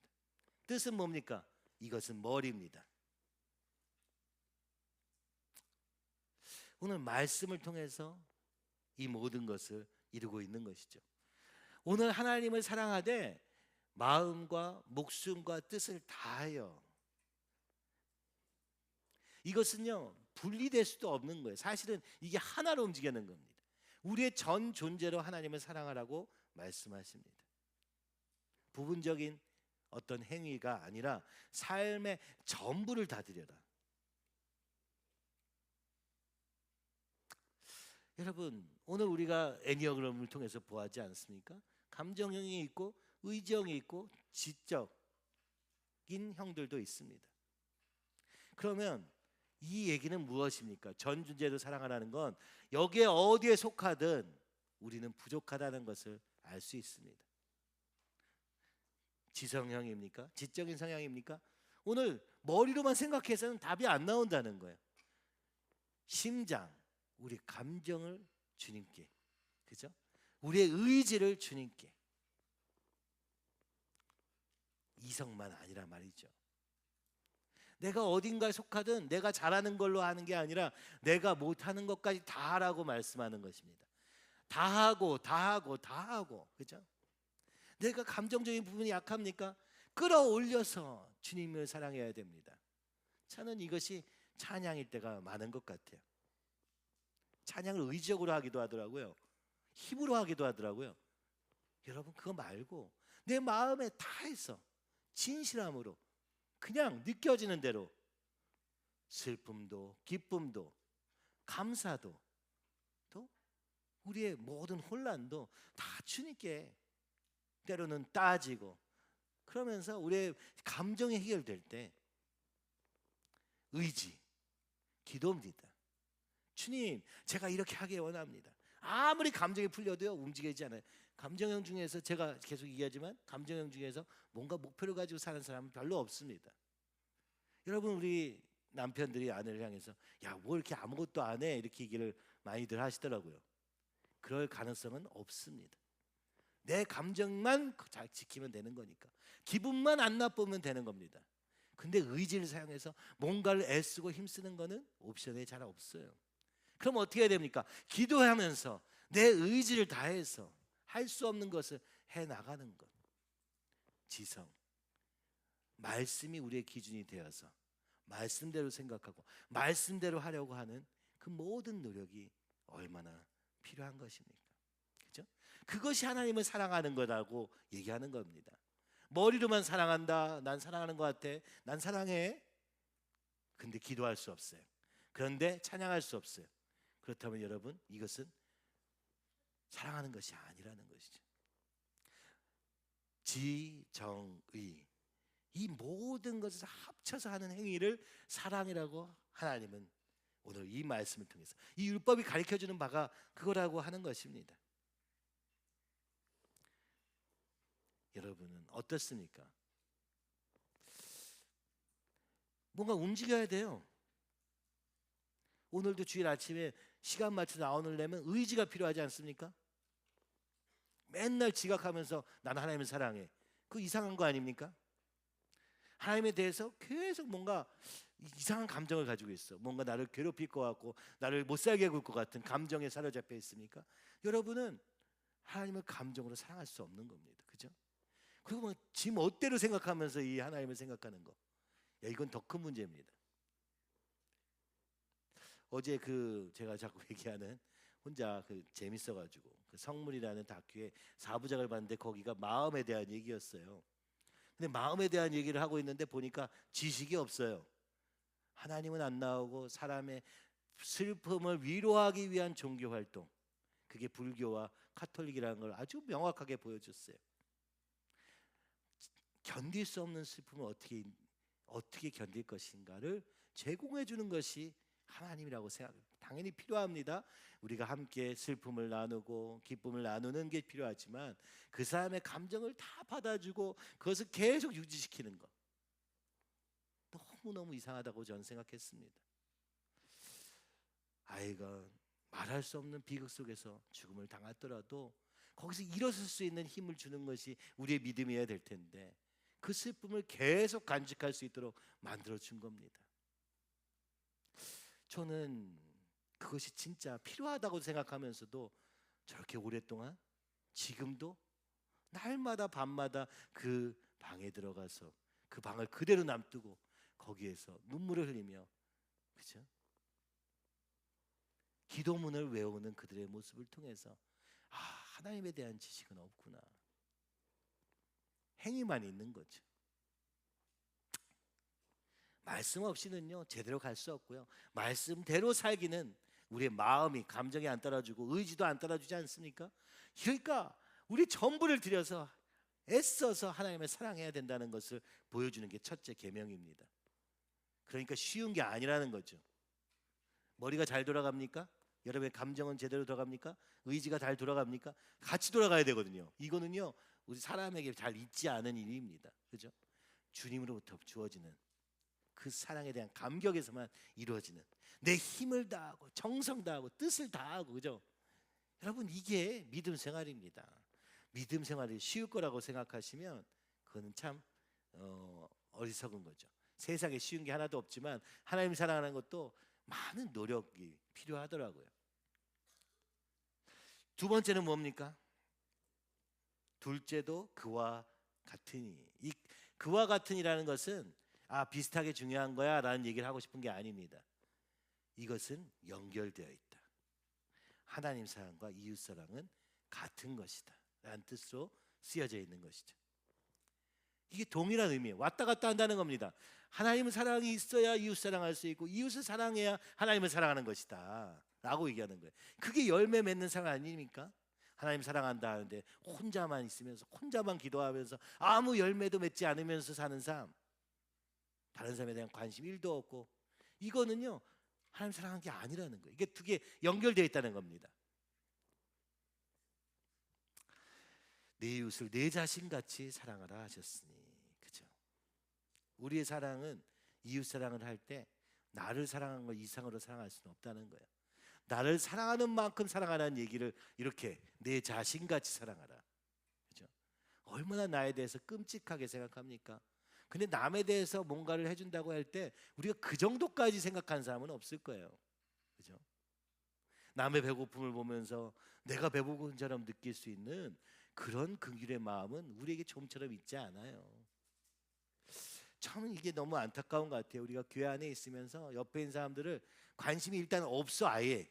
[SPEAKER 1] 뜻은 뭡니까? 이것은 머리입니다. 오늘 말씀을 통해서 이 모든 것을 이루고 있는 것이죠. 오늘 하나님을 사랑하되 마음과 목숨과 뜻을 다하여. 이것은요, 분리될 수도 없는 거예요. 사실은 이게 하나로 움직이는 겁니다. 우리의 전 존재로 하나님을 사랑하라고 말씀하십니다. 부분적인 어떤 행위가 아니라 삶의 전부를 다 드려라. 여러분, 오늘 우리가 애니어그램을 통해서 보았지 않습니까? 감정형이 있고 의지형이 있고 지적인 형들도 있습니다. 그러면 이 얘기는 무엇입니까? 전 존재로 사랑하라는 건 여기에 어디에 속하든 우리는 부족하다는 것을 알 수 있습니다. 지성형입니까? 지적인 성향입니까? 오늘 머리로만 생각해서는 답이 안 나온다는 거예요. 심장, 우리 감정을 주님께, 그죠? 우리의 의지를 주님께. 이성만 아니라 말이죠. 내가 어딘가에 속하든 내가 잘하는 걸로 하는 게 아니라 내가 못하는 것까지 다 하라고 말씀하는 것입니다. 다 하고 다 하고 다 하고, 그죠? 내가 감정적인 부분이 약합니까? 끌어올려서 주님을 사랑해야 됩니다. 저는 이것이 찬양일 때가 많은 것 같아요. 찬양을 의지적으로 하기도 하더라고요. 힘으로 하기도 하더라고요. 여러분, 그거 말고 내 마음에 다해서 진실함으로 그냥 느껴지는 대로 슬픔도 기쁨도 감사도 또 우리의 모든 혼란도 다 주님께 때로는 따지고, 그러면서 우리의 감정이 해결될 때 의지, 기도입니다. 주님, 제가 이렇게 하길 원합니다. 아무리 감정이 풀려도요, 움직이지 않아요. 감정형 중에서 제가 계속 얘기하지만 감정형 중에서 뭔가 목표를 가지고 사는 사람은 별로 없습니다. 여러분, 우리 남편들이 아내를 향해서 야, 뭐 이렇게 아무것도 안 해, 이렇게 얘기를 많이들 하시더라고요. 그럴 가능성은 없습니다. 내 감정만 잘 지키면 되는 거니까, 기분만 안 나쁘면 되는 겁니다. 근데 의지를 사용해서 뭔가를 애쓰고 힘쓰는 거는 옵션에 잘 없어요. 그럼 어떻게 해야 됩니까? 기도하면서 내 의지를 다해서 할 수 없는 것을 해나가는 것. 지성, 말씀이 우리의 기준이 되어서 말씀대로 생각하고 말씀대로 하려고 하는 그 모든 노력이 얼마나 필요한 것입니까? 그죠? 그것이 하나님을 사랑하는 거라고 얘기하는 겁니다. 머리로만 사랑한다, 난 사랑하는 것 같아, 난 사랑해. 근데 기도할 수 없어요. 그런데 찬양할 수 없어요. 그렇다면 여러분, 이것은 사랑하는 것이 아니라는 것이죠. 지정의, 이 모든 것을 합쳐서 하는 행위를 사랑이라고 하나님은 오늘 이 말씀을 통해서, 이 율법이 가르쳐주는 바가 그거라고 하는 것입니다. 여러분은 어떻습니까? 뭔가 움직여야 돼요. 오늘도 주일 아침에 시간 맞춰 나오려면 의지가 필요하지 않습니까? 맨날 지각하면서 나는 하나님을 사랑해. 그 이상한 거 아닙니까? 하나님에 대해서 계속 뭔가 이상한 감정을 가지고 있어. 뭔가 나를 괴롭힐 것 같고 나를 못 살게 굴 것 같은 감정에 사로잡혀 있습니까? 여러분은 하나님을 감정으로 사랑할 수 없는 겁니다. 그죠? 그리고 뭐 지 멋대로 생각하면서 이 하나님을 생각하는 거. 야, 이건 더 큰 문제입니다. 어제 그 제가 자꾸 얘기하는 혼자 그 재밌어가지고 그 성문이라는 다큐의 4부작을 봤는데 거기가 마음에 대한 얘기였어요. 근데 마음에 대한 얘기를 하고 있는데 보니까 지식이 없어요. 하나님은 안 나오고 사람의 슬픔을 위로하기 위한 종교 활동, 그게 불교와 카톨릭이라는 걸 아주 명확하게 보여줬어요. 견딜 수 없는 슬픔을 어떻게 견딜 것인가를 제공해 주는 것이 하나님이라고 생각합니다. 당연히 필요합니다. 우리가 함께 슬픔을 나누고 기쁨을 나누는 게 필요하지만 그 사람의 감정을 다 받아주고 그것을 계속 유지시키는 것, 너무너무 이상하다고 저는 생각했습니다. 아이가 말할 수 없는 비극 속에서 죽음을 당하더라도 거기서 일어설 수 있는 힘을 주는 것이 우리의 믿음이어야 될 텐데 그 슬픔을 계속 간직할 수 있도록 만들어 준 겁니다. 저는 그것이 진짜 필요하다고 생각하면서도 저렇게 오랫동안 지금도 날마다 밤마다 그 방에 들어가서 그 방을 그대로 놔두고 거기에서 눈물을 흘리며, 그죠? 기도문을 외우는 그들의 모습을 통해서 아, 하나님에 대한 지식은 없구나. 행위만 있는 거죠. 말씀 없이는요 제대로 갈 수 없고요. 말씀대로 살기는 우리의 마음이 감정이 안 따라주고 의지도 안 따라주지 않습니까? 그러니까 우리 전부를 들여서 애써서 하나님을 사랑해야 된다는 것을 보여주는 게 첫째 계명입니다. 그러니까 쉬운 게 아니라는 거죠. 머리가 잘 돌아갑니까? 여러분의 감정은 제대로 돌아갑니까? 의지가 잘 돌아갑니까? 같이 돌아가야 되거든요. 이거는요 우리 사람에게 잘 있지 않은 일입니다. 그죠? 주님으로부터 주어지는 그 사랑에 대한 감격에서만 이루어지는, 내 힘을 다하고 정성 다하고 뜻을 다하고, 그죠? 여러분 이게 믿음 생활입니다. 믿음 생활이 쉬울 거라고 생각하시면 그거는 참 어리석은 거죠. 세상에 쉬운 게 하나도 없지만 하나님 사랑하는 것도 많은 노력이 필요하더라고요. 두 번째는 뭡니까? 둘째도 그와 같으니. 이 그와 같으니라는 것은 비슷하게 중요한 거야 라는 얘기를 하고 싶은 게 아닙니다. 이것은 연결되어 있다. 하나님 사랑과 이웃 사랑은 같은 것이다 라는 뜻으로 쓰여져 있는 것이죠. 이게 동일한 의미예요. 왔다 갔다 한다는 겁니다. 하나님은 사랑이 있어야 이웃 사랑할 수 있고 이웃을 사랑해야 하나님을 사랑하는 것이다 라고 얘기하는 거예요. 그게 열매 맺는 사랑 아닙니까? 하나님 사랑한다 하는데 혼자만 있으면서 혼자만 기도하면서 아무 열매도 맺지 않으면서 사는 삶, 다른 사람에 대한 관심 1도 없고, 이거는요 하나님 사랑하는 게 아니라는 거예요. 이게 두 개 연결되어 있다는 겁니다. 내 이웃을 내 자신같이 사랑하라 하셨으니, 그죠? 우리의 사랑은 이웃 사랑을 할 때 나를 사랑한 것 이상으로 사랑할 수는 없다는 거예요. 나를 사랑하는 만큼 사랑하라는 얘기를 이렇게 내 자신같이 사랑하라, 그죠? 얼마나 나에 대해서 끔찍하게 생각합니까? 근데 남에 대해서 뭔가를 해준다고 할 때 우리가 그 정도까지 생각하는 사람은 없을 거예요, 그죠? 남의 배고픔을 보면서 내가 배고픈 것처럼 느낄 수 있는 그런 긍휼의 마음은 우리에게 좀처럼 있지 않아요. 참 이게 너무 안타까운 것 같아요. 우리가 교회 안에 있으면서 옆에 있는 사람들을 관심이 일단 없어. 아예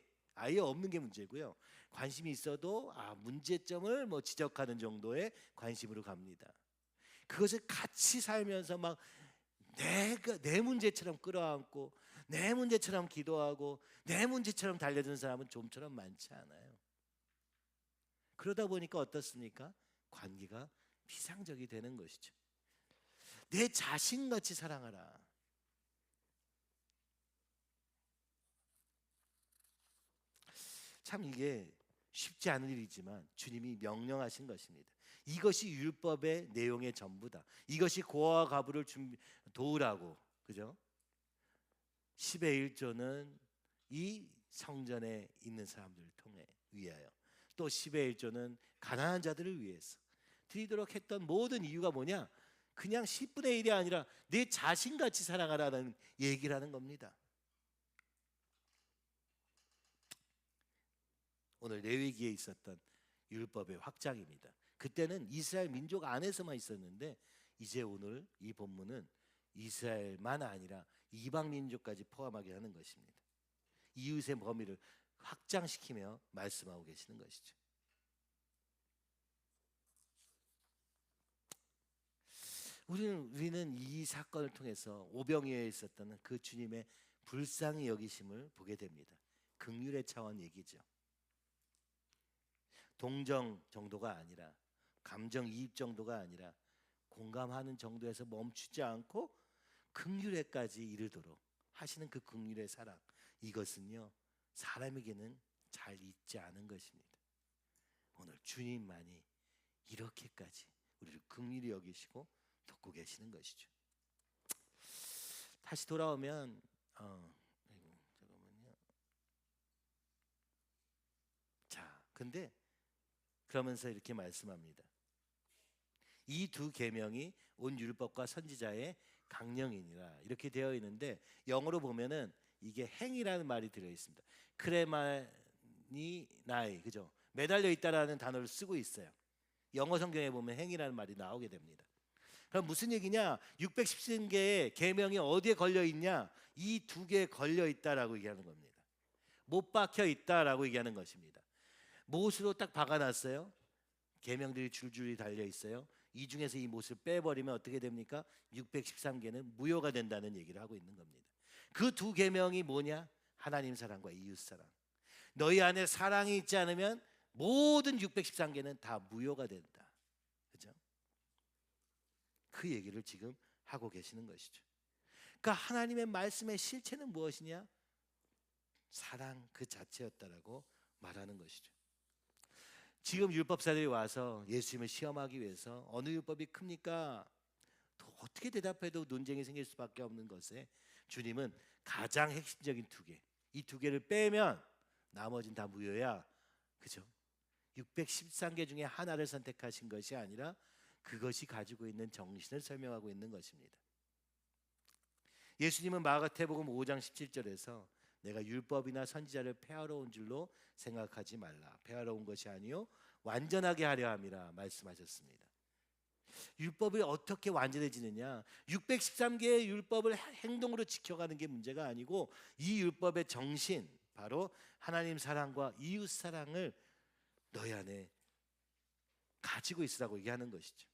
[SPEAKER 1] 없는 게 문제고요. 관심이 있어도 문제점을 뭐 지적하는 정도의 관심으로 갑니다. 그것을 같이 살면서 막 내 문제처럼 끌어안고 내 문제처럼 기도하고 내 문제처럼 달려드는 사람은 좀처럼 많지 않아요. 그러다 보니까 어떻습니까? 관계가 피상적이 되는 것이죠. 내 자신같이 사랑하라. 참 이게 쉽지 않은 일이지만 주님이 명령하신 것입니다. 이것이 율법의 내용의 전부다. 이것이 고아와 과부를 도우라고, 그죠? 10의 1조는 이 성전에 있는 사람들을 통해 위하여, 또 10의 1조는 가난한 자들을 위해서 드리도록 했던 모든 이유가 뭐냐? 그냥 10분의 1이 아니라 내 자신같이 살아가라는 얘기를 하는 겁니다. 오늘 레위기에 있었던 율법의 확장입니다. 그때는 이스라엘 민족 안에서만 있었는데 이제 오늘 이 본문은 이스라엘만 아니라 이방 민족까지 포함하게 하는 것입니다. 이웃의 범위를 확장시키며 말씀하고 계시는 것이죠. 우리는 이 사건을 통해서 오병이어에 있었던 그 주님의 불쌍히 여기심을 보게 됩니다. 긍휼의 차원 얘기죠. 동정 정도가 아니라, 감정이입 정도가 아니라 공감하는 정도에서 멈추지 않고 긍휼에까지 이르도록 하시는 그 긍휼의 사랑, 이것은요 사람에게는 잘 잊지 않은 것입니다. 오늘 주님만이 이렇게까지 우리를 긍휼히 여기시고 돕고 계시는 것이죠. 다시 돌아오면 잠깐만요. 자, 근데 그러면서 이렇게 말씀합니다. 이 두 계명이 온 율법과 선지자의 강령이니라, 이렇게 되어 있는데 영어로 보면은 이게 행이라는 말이 들어 있습니다. 크레마니 나이, 그죠? 매달려 있다라는 단어를 쓰고 있어요. 영어 성경에 보면 행이라는 말이 나오게 됩니다. 그럼 무슨 얘기냐? 613개의 계명이 어디에 걸려 있냐? 이 두 개에 걸려 있다라고 얘기하는 겁니다. 못 박혀 있다라고 얘기하는 것입니다. 못으로 딱 박아놨어요. 계명들이 줄줄이 달려 있어요. 이 중에서 이 못을 빼버리면 어떻게 됩니까? 613개는 무효가 된다는 얘기를 하고 있는 겁니다. 그 두 계명이 뭐냐? 하나님 사랑과 이웃 사랑. 너희 안에 사랑이 있지 않으면 모든 613개는 다 무효가 된다. 그죠? 그 얘기를 지금 하고 계시는 것이죠. 그러니까 하나님의 말씀의 실체는 무엇이냐? 사랑 그 자체였다라고 말하는 것이죠. 지금 율법사들이 와서 예수님을 시험하기 위해서 어느 율법이 큽니까? 어떻게 대답해도 논쟁이 생길 수밖에 없는 것에 주님은 가장 핵심적인 두 개, 이 두 개를 빼면 나머지는 다 무효야. 그죠? 613개 중에 하나를 선택하신 것이 아니라 그것이 가지고 있는 정신을 설명하고 있는 것입니다. 예수님은 마가복음 5장 17절에서 내가 율법이나 선지자를 폐하러 온 줄로 생각하지 말라. 폐하러 온 것이 아니요 완전하게 하려 함이라 말씀하셨습니다. 율법이 어떻게 완전해지느냐? 613개의 율법을 행동으로 지켜가는 게 문제가 아니고 이 율법의 정신, 바로 하나님 사랑과 이웃 사랑을 너희 안에 가지고 있으라고 얘기하는 것이죠.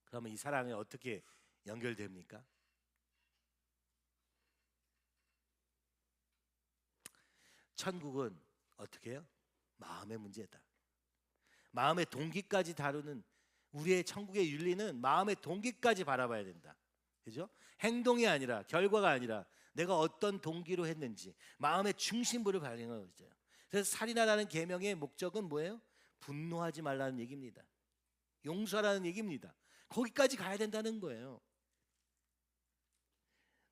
[SPEAKER 1] 그러면 이 사랑이 어떻게 연결됩니까? 천국은 어떻게 해요? 마음의 문제다. 마음의 동기까지 다루는, 우리의 천국의 윤리는 마음의 동기까지 바라봐야 된다. 그죠? 행동이 아니라, 결과가 아니라 내가 어떤 동기로 했는지 마음의 중심부를 발견하는 거죠. 그래서 살인하라는 계명의 목적은 뭐예요? 분노하지 말라는 얘기입니다. 용서하라는 얘기입니다. 거기까지 가야 된다는 거예요.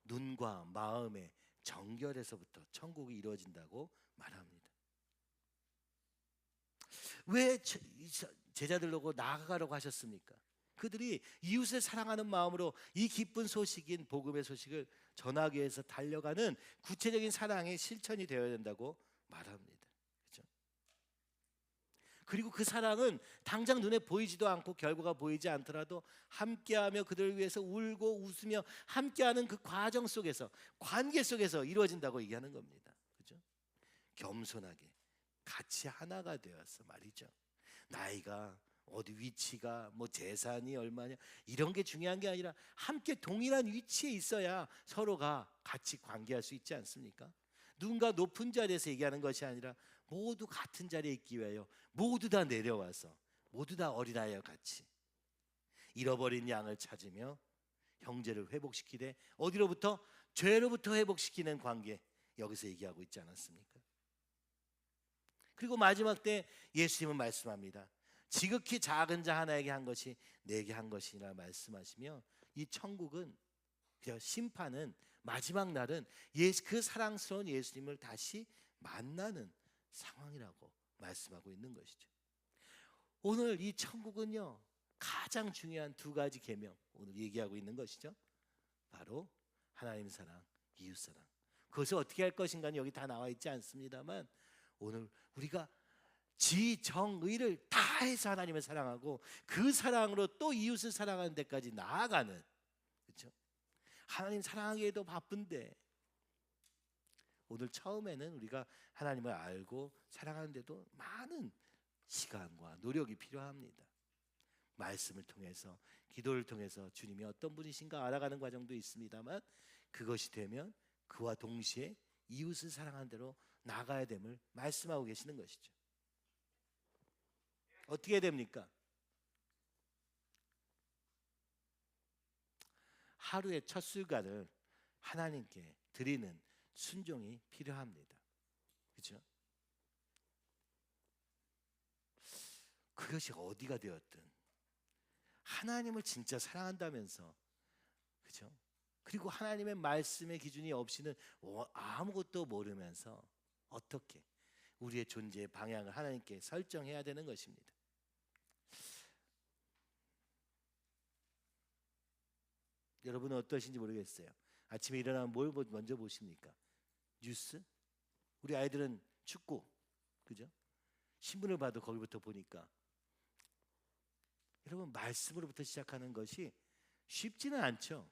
[SPEAKER 1] 눈과 마음의 정결에서부터 천국이 이루어진다고 말합니다. 왜 제자들로고 나아가라고 하셨습니까? 그들이 이웃을 사랑하는 마음으로 이 기쁜 소식인 복음의 소식을 전하기 위해서 달려가는 구체적인 사랑의 실천이 되어야 된다고 말합니다. 그렇죠? 그리고 그 사랑은 당장 눈에 보이지도 않고 결과가 보이지 않더라도 함께하며 그들을 위해서 울고 웃으며 함께하는 그 과정 속에서, 관계 속에서 이루어진다고 얘기하는 겁니다. 그렇죠? 겸손하게 같이 하나가 되어서 말이죠. 나이가, 어디 위치가, 뭐 재산이 얼마냐, 이런 게 중요한 게 아니라 함께 동일한 위치에 있어야 서로가 같이 관계할 수 있지 않습니까? 누군가 높은 자리에서 얘기하는 것이 아니라 모두 같은 자리에 있기 위하여 모두 다 내려와서 모두 다 어린아이와 같이 잃어버린 양을 찾으며 형제를 회복시키되, 어디로부터? 죄로부터 회복시키는 관계, 여기서 얘기하고 있지 않았습니까? 그리고 마지막 때 예수님은 말씀합니다. 지극히 작은 자 하나에게 한 것이 내게 한 것이라 말씀하시며, 이 천국은 심판은 마지막 날은 그 사랑스러운 예수님을 다시 만나는 상황이라고 말씀하고 있는 것이죠. 오늘 이 천국은요, 가장 중요한 두 가지 계명 오늘 얘기하고 있는 것이죠. 바로 하나님 사랑, 이웃 사랑. 그것을 어떻게 할 것인가는 여기 다 나와 있지 않습니다만, 오늘 우리가 지정의를 다해서 하나님을 사랑하고 그 사랑으로 또 이웃을 사랑하는 데까지 나아가는, 그렇죠? 하나님 사랑하기에도 바쁜데 오늘 처음에는 우리가 하나님을 알고 사랑하는데도 많은 시간과 노력이 필요합니다. 말씀을 통해서, 기도를 통해서 주님이 어떤 분이신가 알아가는 과정도 있습니다만, 그것이 되면 그와 동시에 이웃을 사랑하는 대로 나가야 됨을 말씀하고 계시는 것이죠. 어떻게 됩니까? 하루의 첫 순간을 하나님께 드리는 순종이 필요합니다. 그렇죠? 그것이 어디가 되었든 하나님을 진짜 사랑한다면서, 그렇죠? 그리고 하나님의 말씀의 기준이 없이는 아무것도 모르면서 어떻게 우리의 존재의 방향을 하나님께 설정해야 되는 것입니다. 여러분은 어떠신지 모르겠어요. 아침에 일어나면 뭘 먼저 보십니까? 뉴스? 우리 아이들은 축구, 그죠? 신문을 봐도 거기부터 보니까, 여러분, 말씀으로부터 시작하는 것이 쉽지는 않죠.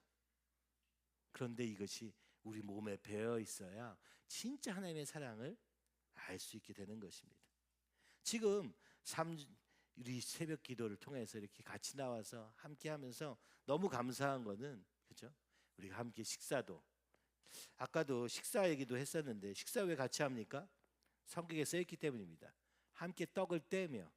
[SPEAKER 1] 그런데 이것이 우리 몸에 배어 있어야 진짜 하나님의 사랑을 알 수 있게 되는 것입니다. 지금 우리 새벽 기도를 통해서 이렇게 같이 나와서 함께 하면서 너무 감사한 거는, 그죠? 우리가 함께 식사도, 아까도 식사 얘기도 했었는데, 식사 왜 같이 합니까? 성경에 써 있기 때문입니다. 함께 떡을 떼며,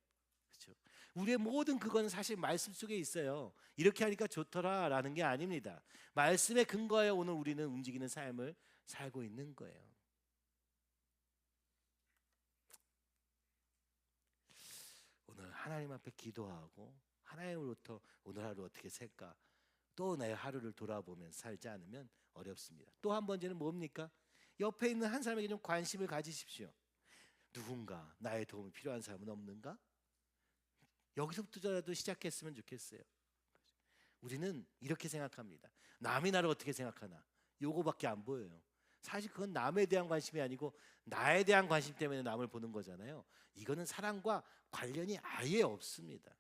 [SPEAKER 1] 그렇죠? 우리의 모든 그거는 사실 말씀 속에 있어요. 이렇게 하니까 좋더라라는 게 아닙니다. 말씀에 근거하여 오늘 우리는 움직이는 삶을 살고 있는 거예요. 오늘 하나님 앞에 기도하고 하나님으로부터 오늘 하루 어떻게 살까, 또 내 하루를 돌아보면서 살지 않으면 어렵습니다. 또 한 번째는 뭡니까? 옆에 있는 한 사람에게 좀 관심을 가지십시오. 누군가 나의 도움이 필요한 사람은 없는가? 여기서부터라도 시작했으면 좋겠어요. 우리는 이렇게 생각합니다. 남이 나를 어떻게 생각하나, 요거밖에 안 보여요. 사실 그건 남에 대한 관심이 아니고 나에 대한 관심 때문에 남을 보는 거잖아요. 이거는 사랑과 관련이 아예 없습니다.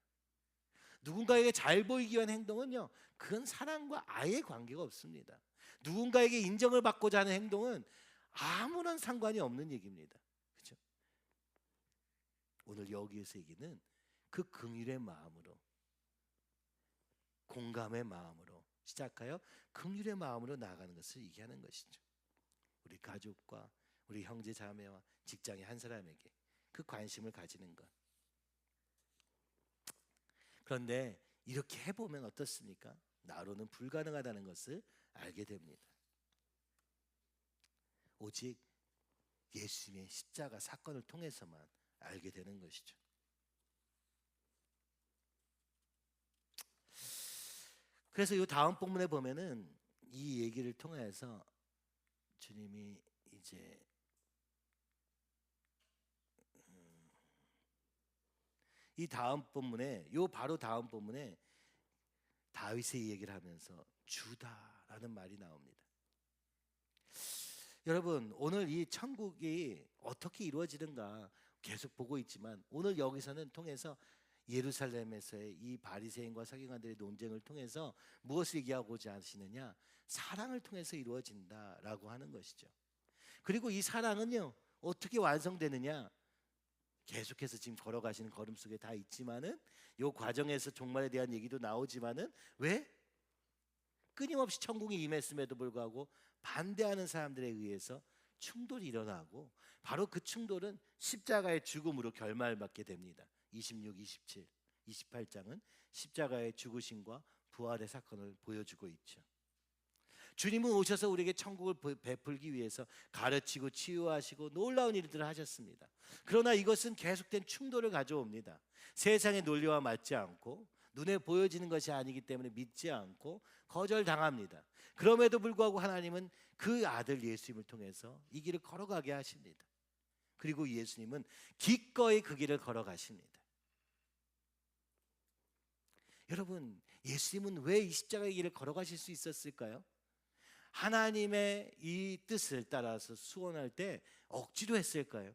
[SPEAKER 1] 누군가에게 잘 보이기 위한 행동은요, 그건 사랑과 아예 관계가 없습니다. 누군가에게 인정을 받고자 하는 행동은 아무런 상관이 없는 얘기입니다. 그렇죠? 오늘 여기에서 얘기는 그 긍휼의 마음으로, 공감의 마음으로 시작하여 긍휼의 마음으로 나아가는 것을 얘기하는 것이죠. 우리 가족과 우리 형제 자매와 직장의 한 사람에게 그 관심을 가지는 것. 그런데 이렇게 해보면 어떻습니까? 나로는 불가능하다는 것을 알게 됩니다. 오직 예수님의 십자가 사건을 통해서만 알게 되는 것이죠. 그래서 이 다음 본문에 보면은 이 얘기를 통해서 주님이 이제 이 다음 본문에, 요 바로 다음 본문에 다윗의 얘기를 하면서 주다라는 말이 나옵니다. 여러분, 오늘 이 천국이 어떻게 이루어지는가 계속 보고 있지만, 오늘 여기서는 통해서 예루살렘에서의 이 바리새인과 서기관들의 논쟁을 통해서 무엇을 얘기하고자 하시느냐? 사랑을 통해서 이루어진다라고 하는 것이죠. 그리고 이 사랑은요, 어떻게 완성되느냐? 계속해서 지금 걸어가시는 걸음 속에 다 있지만은, 요 과정에서 종말에 대한 얘기도 나오지만은, 왜? 끊임없이 천국이 임했음에도 불구하고 반대하는 사람들에 의해서 충돌이 일어나고, 바로 그 충돌은 십자가의 죽음으로 결말받게 됩니다. 26, 27, 28장은 십자가의 죽으심과 부활의 사건을 보여주고 있죠. 주님은 오셔서 우리에게 천국을 베풀기 위해서 가르치고 치유하시고 놀라운 일들을 하셨습니다. 그러나 이것은 계속된 충돌을 가져옵니다. 세상의 논리와 맞지 않고 눈에 보여지는 것이 아니기 때문에 믿지 않고 거절당합니다. 그럼에도 불구하고 하나님은 그 아들 예수님을 통해서 이 길을 걸어가게 하십니다. 그리고 예수님은 기꺼이 그 길을 걸어가십니다. 여러분, 예수님은 왜 이 십자가의 길을 걸어가실 수 있었을까요? 하나님의 이 뜻을 따라서 수원할 때 억지로 했을까요?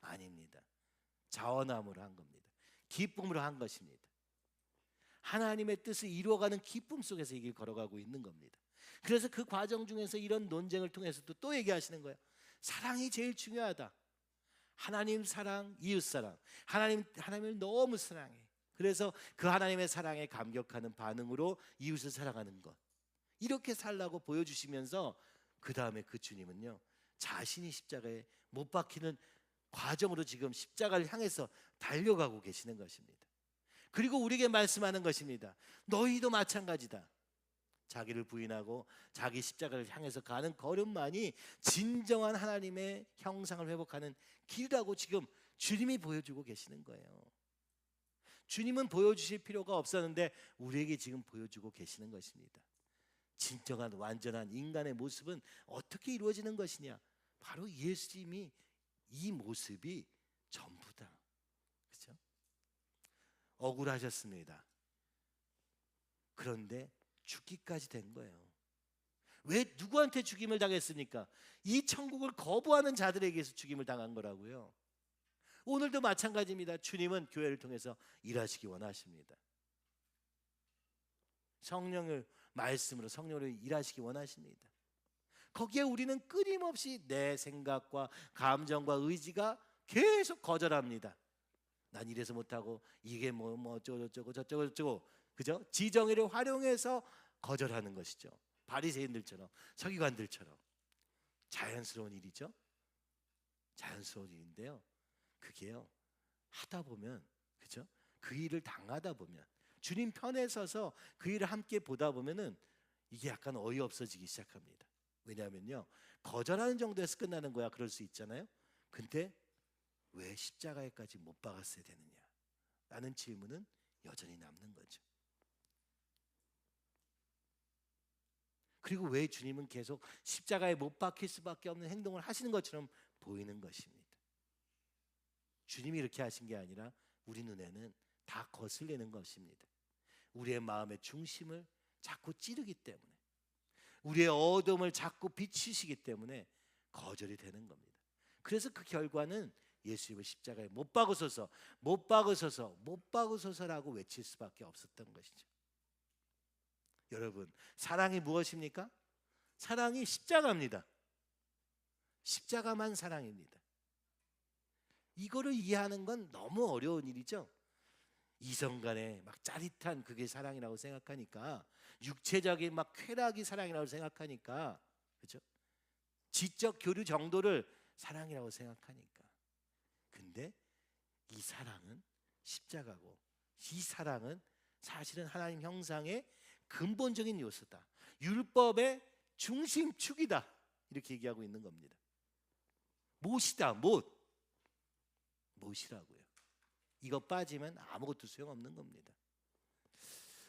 [SPEAKER 1] 아닙니다. 자원함으로 한 겁니다. 기쁨으로 한 것입니다. 하나님의 뜻을 이루어가는 기쁨 속에서 이 길 걸어가고 있는 겁니다. 그래서 그 과정 중에서 이런 논쟁을 통해서도 또 얘기하시는 거예요. 사랑이 제일 중요하다. 하나님 사랑, 이웃 사랑. 하나님을 너무 사랑해. 그래서 그 하나님의 사랑에 감격하는 반응으로 이웃을 사랑하는 것. 이렇게 살라고 보여주시면서 그 다음에 그 주님은요, 자신이 십자가에 못 박히는 과정으로 지금 십자가를 향해서 달려가고 계시는 것입니다. 그리고 우리에게 말씀하는 것입니다. 너희도 마찬가지다. 자기를 부인하고 자기 십자가를 향해서 가는 걸음만이 진정한 하나님의 형상을 회복하는 길이라고 지금 주님이 보여주고 계시는 거예요. 주님은 보여주실 필요가 없었는데 우리에게 지금 보여주고 계시는 것입니다. 진정한 완전한 인간의 모습은 어떻게 이루어지는 것이냐? 바로 예수님이 이 모습이 전부다. 그렇죠? 억울하셨습니다. 그런데 죽기까지 된 거예요. 왜 누구한테 죽임을 당했습니까? 이 천국을 거부하는 자들에게서 죽임을 당한 거라고요. 오늘도 마찬가지입니다. 주님은 교회를 통해서 일하시기 원하십니다. 성령을 말씀으로 성령으로 일하시기 원하십니다. 거기에 우리는 끊임없이 내 생각과 감정과 의지가 계속 거절합니다. 난 이래서 못하고 이게 뭐 어쩌고 저쩌고 그죠? 지정의를 활용해서 거절하는 것이죠. 바리새인들처럼 서기관들처럼 자연스러운 일이죠. 자연스러운 일인데요. 그게요, 하다 보면, 그죠? 그 일을 당하다 보면, 주님 편에 서서 그 일을 함께 보다 보면은 이게 약간 어이없어지기 시작합니다. 왜냐하면요, 거절하는 정도에서 끝나는 거야. 그럴 수 있잖아요. 근데 왜 십자가에까지 못 박았어야 되느냐 라는 질문은 여전히 남는 거죠. 그리고 왜 주님은 계속 십자가에 못 박힐 수밖에 없는 행동을 하시는 것처럼 보이는 것입니다. 주님이 이렇게 하신 게 아니라 우리 눈에는 다 거슬리는 것입니다. 우리의 마음의 중심을 자꾸 찌르기 때문에, 우리의 어둠을 자꾸 비추시기 때문에 거절이 되는 겁니다. 그래서 그 결과는 예수님을 십자가에 못 박으소서, 못 박으소서, 못 박으소서라고 외칠 수밖에 없었던 것이죠. 여러분, 사랑이 무엇입니까? 사랑이 십자가입니다. 십자가만 사랑입니다. 이거를 이해하는 건 너무 어려운 일이죠. 이성간에 막 짜릿한 그게 사랑이라고 생각하니까, 육체적인 막 쾌락이 사랑이라고 생각하니까, 그렇죠? 지적 교류 정도를 사랑이라고 생각하니까. 근데 이 사랑은 십자가고, 이 사랑은 사실은 하나님 형상의 근본적인 요소다. 율법의 중심축이다. 이렇게 얘기하고 있는 겁니다. 못이다. 못이라고요. 이거 빠지면 아무것도 소용없는 겁니다.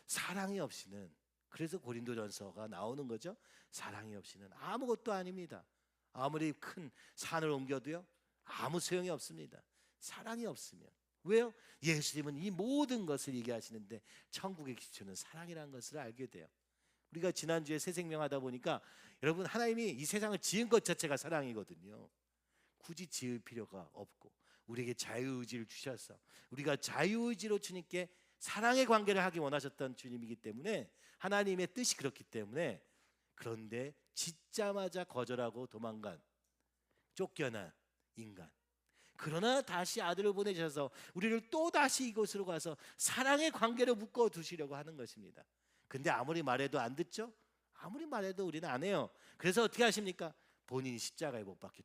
[SPEAKER 1] 사랑이 없이는, 그래서 고린도전서가 나오는 거죠. 사랑이 없이는 아무것도 아닙니다. 아무리 큰 산을 옮겨도요, 아무 소용이 없습니다. 사랑이 없으면. 왜요? 예수님은 이 모든 것을 얘기하시는데 천국의 기초는 사랑이라는 것을 알게 돼요. 우리가 지난주에 새 생명하다 보니까, 여러분, 하나님이 이 세상을 지은 것 자체가 사랑이거든요. 굳이 지을 필요가 없고 우리에게 자유의지를 주셔서 우리가 자유의지로 주님께 사랑의 관계를 하기 원하셨던 주님이기 때문에, 하나님의 뜻이 그렇기 때문에, 그런데 짓자마자 거절하고 도망간 쫓겨난 인간, 그러나 다시 아들을 보내셔서 우리를 또다시 이곳으로 가서 사랑의 관계로 묶어두시려고 하는 것입니다. 근데 아무리 말해도 안 듣죠? 아무리 말해도 우리는 안 해요. 그래서 어떻게 하십니까? 본인이 십자가에 못 박혀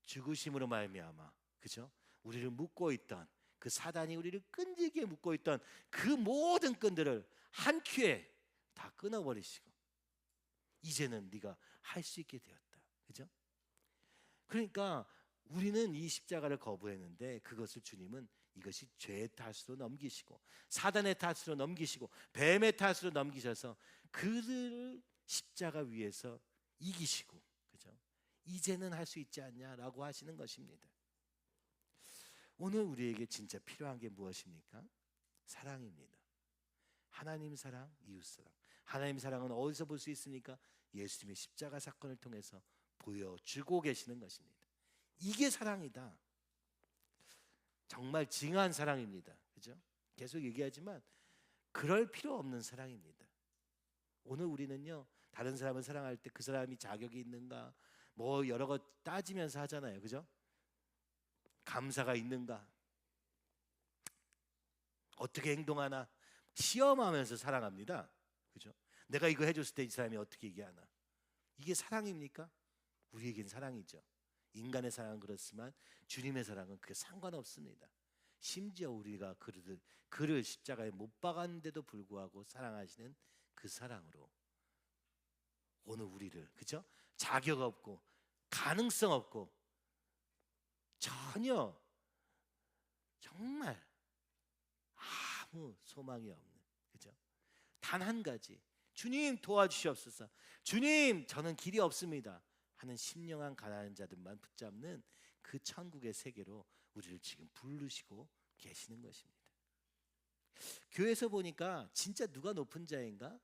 [SPEAKER 1] 죽으심으로 말미암아, 그죠? 우리를 묶고 있던 그 사단이 우리를 끈질기게 묶고 있던 그 모든 끈들을 한 큐에 다 끊어버리시고, 이제는 네가 할 수 있게 되었다. 그죠? 그러니까 우리는 이 십자가를 거부했는데 그것을 주님은 이것이 죄의 탓으로 넘기시고 사단의 탓으로 넘기시고 뱀의 탓으로 넘기셔서 그들을 십자가 위에서 이기시고, 그죠? 이제는 할 수 있지 않냐라고 하시는 것입니다. 오늘 우리에게 진짜 필요한 게 무엇입니까? 사랑입니다. 하나님 사랑, 이웃 사랑. 하나님 사랑은 어디서 볼 수 있습니까? 예수님의 십자가 사건을 통해서 보여주고 계시는 것입니다. 이게 사랑이다. 정말 징한 사랑입니다. 그죠? 계속 얘기하지만 그럴 필요 없는 사랑입니다. 오늘 우리는요, 다른 사람을 사랑할 때 그 사람이 자격이 있는가 뭐 여러 것 따지면서 하잖아요. 그죠? 감사가 있는가, 어떻게 행동하나 시험하면서 사랑합니다. 그죠? 내가 이거 해줬을 때 이 사람이 어떻게 얘기하나. 이게 사랑입니까? 우리에겐 사랑이죠. 인간의 사랑은 그렇지만 주님의 사랑은 그게 상관없습니다. 심지어 우리가 그를 십자가에 못 박았는데도 불구하고 사랑하시는 그 사랑으로 오늘 우리를, 그죠? 자격 없고 가능성 없고 전혀 정말 아무 소망이 없는, 그죠? 단 한 가지, 주님 도와주시옵소서, 주님 저는 길이 없습니다 하는 심령한 가난한 자들만 붙잡는 그 천국의 세계로 우리를 지금 부르시고 계시는 것입니다. 교회에서 보니까 진짜 누가 높은 자인가?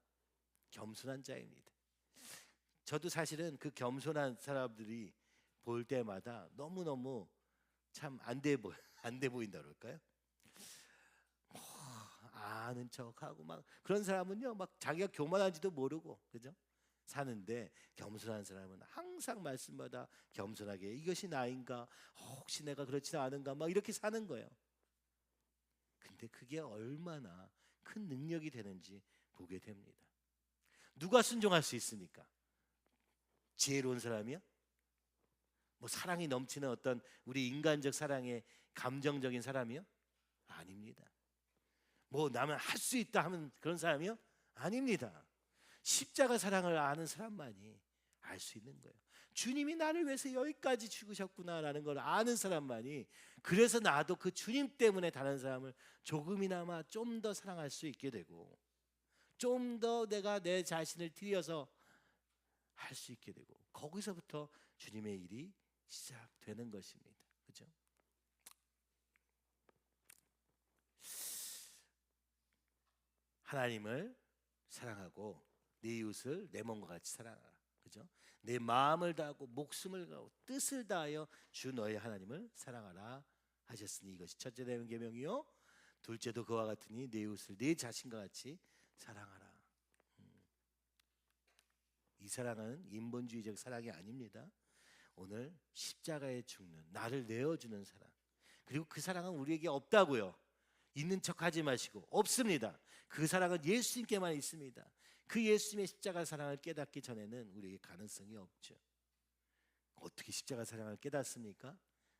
[SPEAKER 1] 겸손한 자입니다. 저도 사실은 그 겸손한 사람들이 볼 때마다 너무너무 참 안 돼 보인다 그럴까요? 아는 척하고 막 그런 사람은요, 막 자기가 교만한지도 모르고, 그죠? 사는데 겸손한 사람은 항상 말씀마다 겸손하게 이것이 나인가, 혹시 내가 그렇지 않은가, 막 이렇게 사는 거예요. 근데 그게 얼마나 큰 능력이 되는지 보게 됩니다. 누가 순종할 수 있습니까? 지혜로운 사람이요? 뭐 사랑이 넘치는 어떤 우리 인간적 사랑의 감정적인 사람이요? 아닙니다. 뭐 나면 할 수 있다 하면 그런 사람이요? 아닙니다. 십자가 사랑을 아는 사람만이 알 수 있는 거예요. 주님이 나를 위해서 여기까지 죽으셨구나라는 걸 아는 사람만이, 그래서 나도 그 주님 때문에 다른 사람을 조금이나마 좀 더 사랑할 수 있게 되고, 좀 더 내가 내 자신을 들여서 할 수 있게 되고, 거기서부터 주님의 일이 시작되는 것입니다. 그죠? 하나님을 사랑하고 내 이웃을 내 몸과 같이 사랑하라. 그죠? 내 마음을 다하고 목숨을 다하고 뜻을 다하여 주 너의 하나님을 사랑하라 하셨으니 이것이 첫째 계명이요 둘째도 그와 같으니 내 이웃을 내 자신과 같이 사랑하라. 이 사랑은 인본주의적 사랑이 아닙니다. 오늘 십자가에 죽는 나를 내어주는 사랑, 그리고 그 사랑은 우리에게 없다고요. 있는 척하지 마시고, 없습니다. 그 사랑은 예수님께만 있습니다. 그 예수님의 십자가 사랑을 깨닫기 전에는 우리에게 가능성이 없죠. 어떻게 십자가 사랑을 깨닫습니까?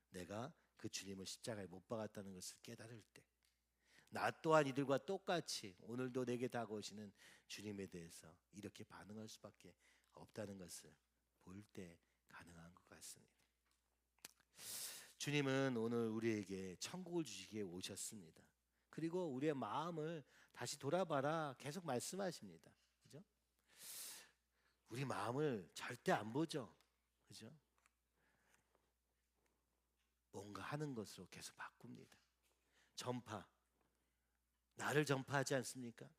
[SPEAKER 1] 내가 그 주님을 십자가에 못 박았다는 것을 깨달을 때, 나 또한 이들과 똑같이 오늘도 내게 다가오시는 주님에 대해서 이렇게 반응할 수밖에 없다는 것을 볼 때 가능한 것 같습니다. 주님은 오늘 우리에게 천국을 주시기에 오셨습니다. 그리고 우리의 마음을 다시 돌아봐라 계속 말씀하십니다. 그죠? 우리 마음을 절대 안 보죠. 그죠? 뭔가 하는 것으로 계속 바꿉니다. 전파, 나를 전파하지 않습니까?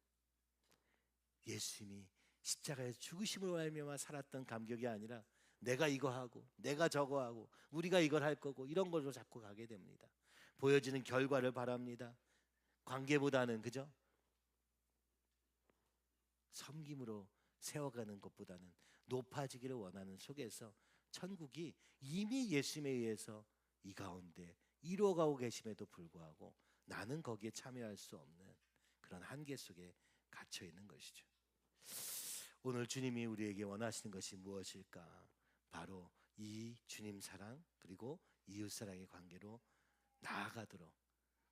[SPEAKER 1] 예수님이 십자가에 죽으심으로 말미암아 살았던 감격이 아니라 내가 이거 하고 내가 저거 하고 우리가 이걸 할 거고 이런 걸로 자꾸 가게 됩니다. 보여지는 결과를 바랍니다. 관계보다는, 그죠? 섬김으로 세워가는 것보다는 높아지기를 원하는 속에서 천국이 이미 예수님에 의해서 이 가운데 이루어가고 계심에도 불구하고 나는 거기에 참여할 수 없는 그런 한계 속에 갇혀 있는 것이죠. 오늘 주님이 우리에게 원하시는 것이 무엇일까? 바로 이 주님 사랑 그리고 이웃 사랑의 관계로 나아가도록,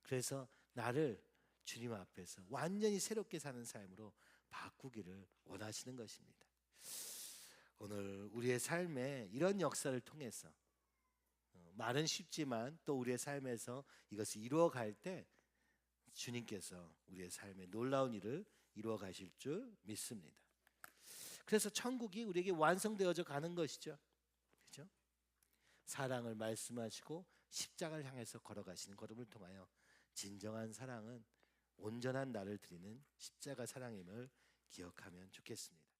[SPEAKER 1] 그래서 나를 주님 앞에서 완전히 새롭게 사는 삶으로 바꾸기를 원하시는 것입니다. 오늘 우리의 삶에 이런 역사를 통해서 말은 쉽지만 또 우리의 삶에서 이것을 이루어갈 때 주님께서 우리의 삶에 놀라운 일을 이루어 가실 줄 믿습니다. 그래서 천국이 우리에게 완성되어져 가는 것이죠. 그렇죠? 사랑을 말씀하시고 십자가를 향해서 걸어가시는 걸음을 통하여 진정한 사랑은 온전한 나를 드리는 십자가 사랑임을 기억하면 좋겠습니다.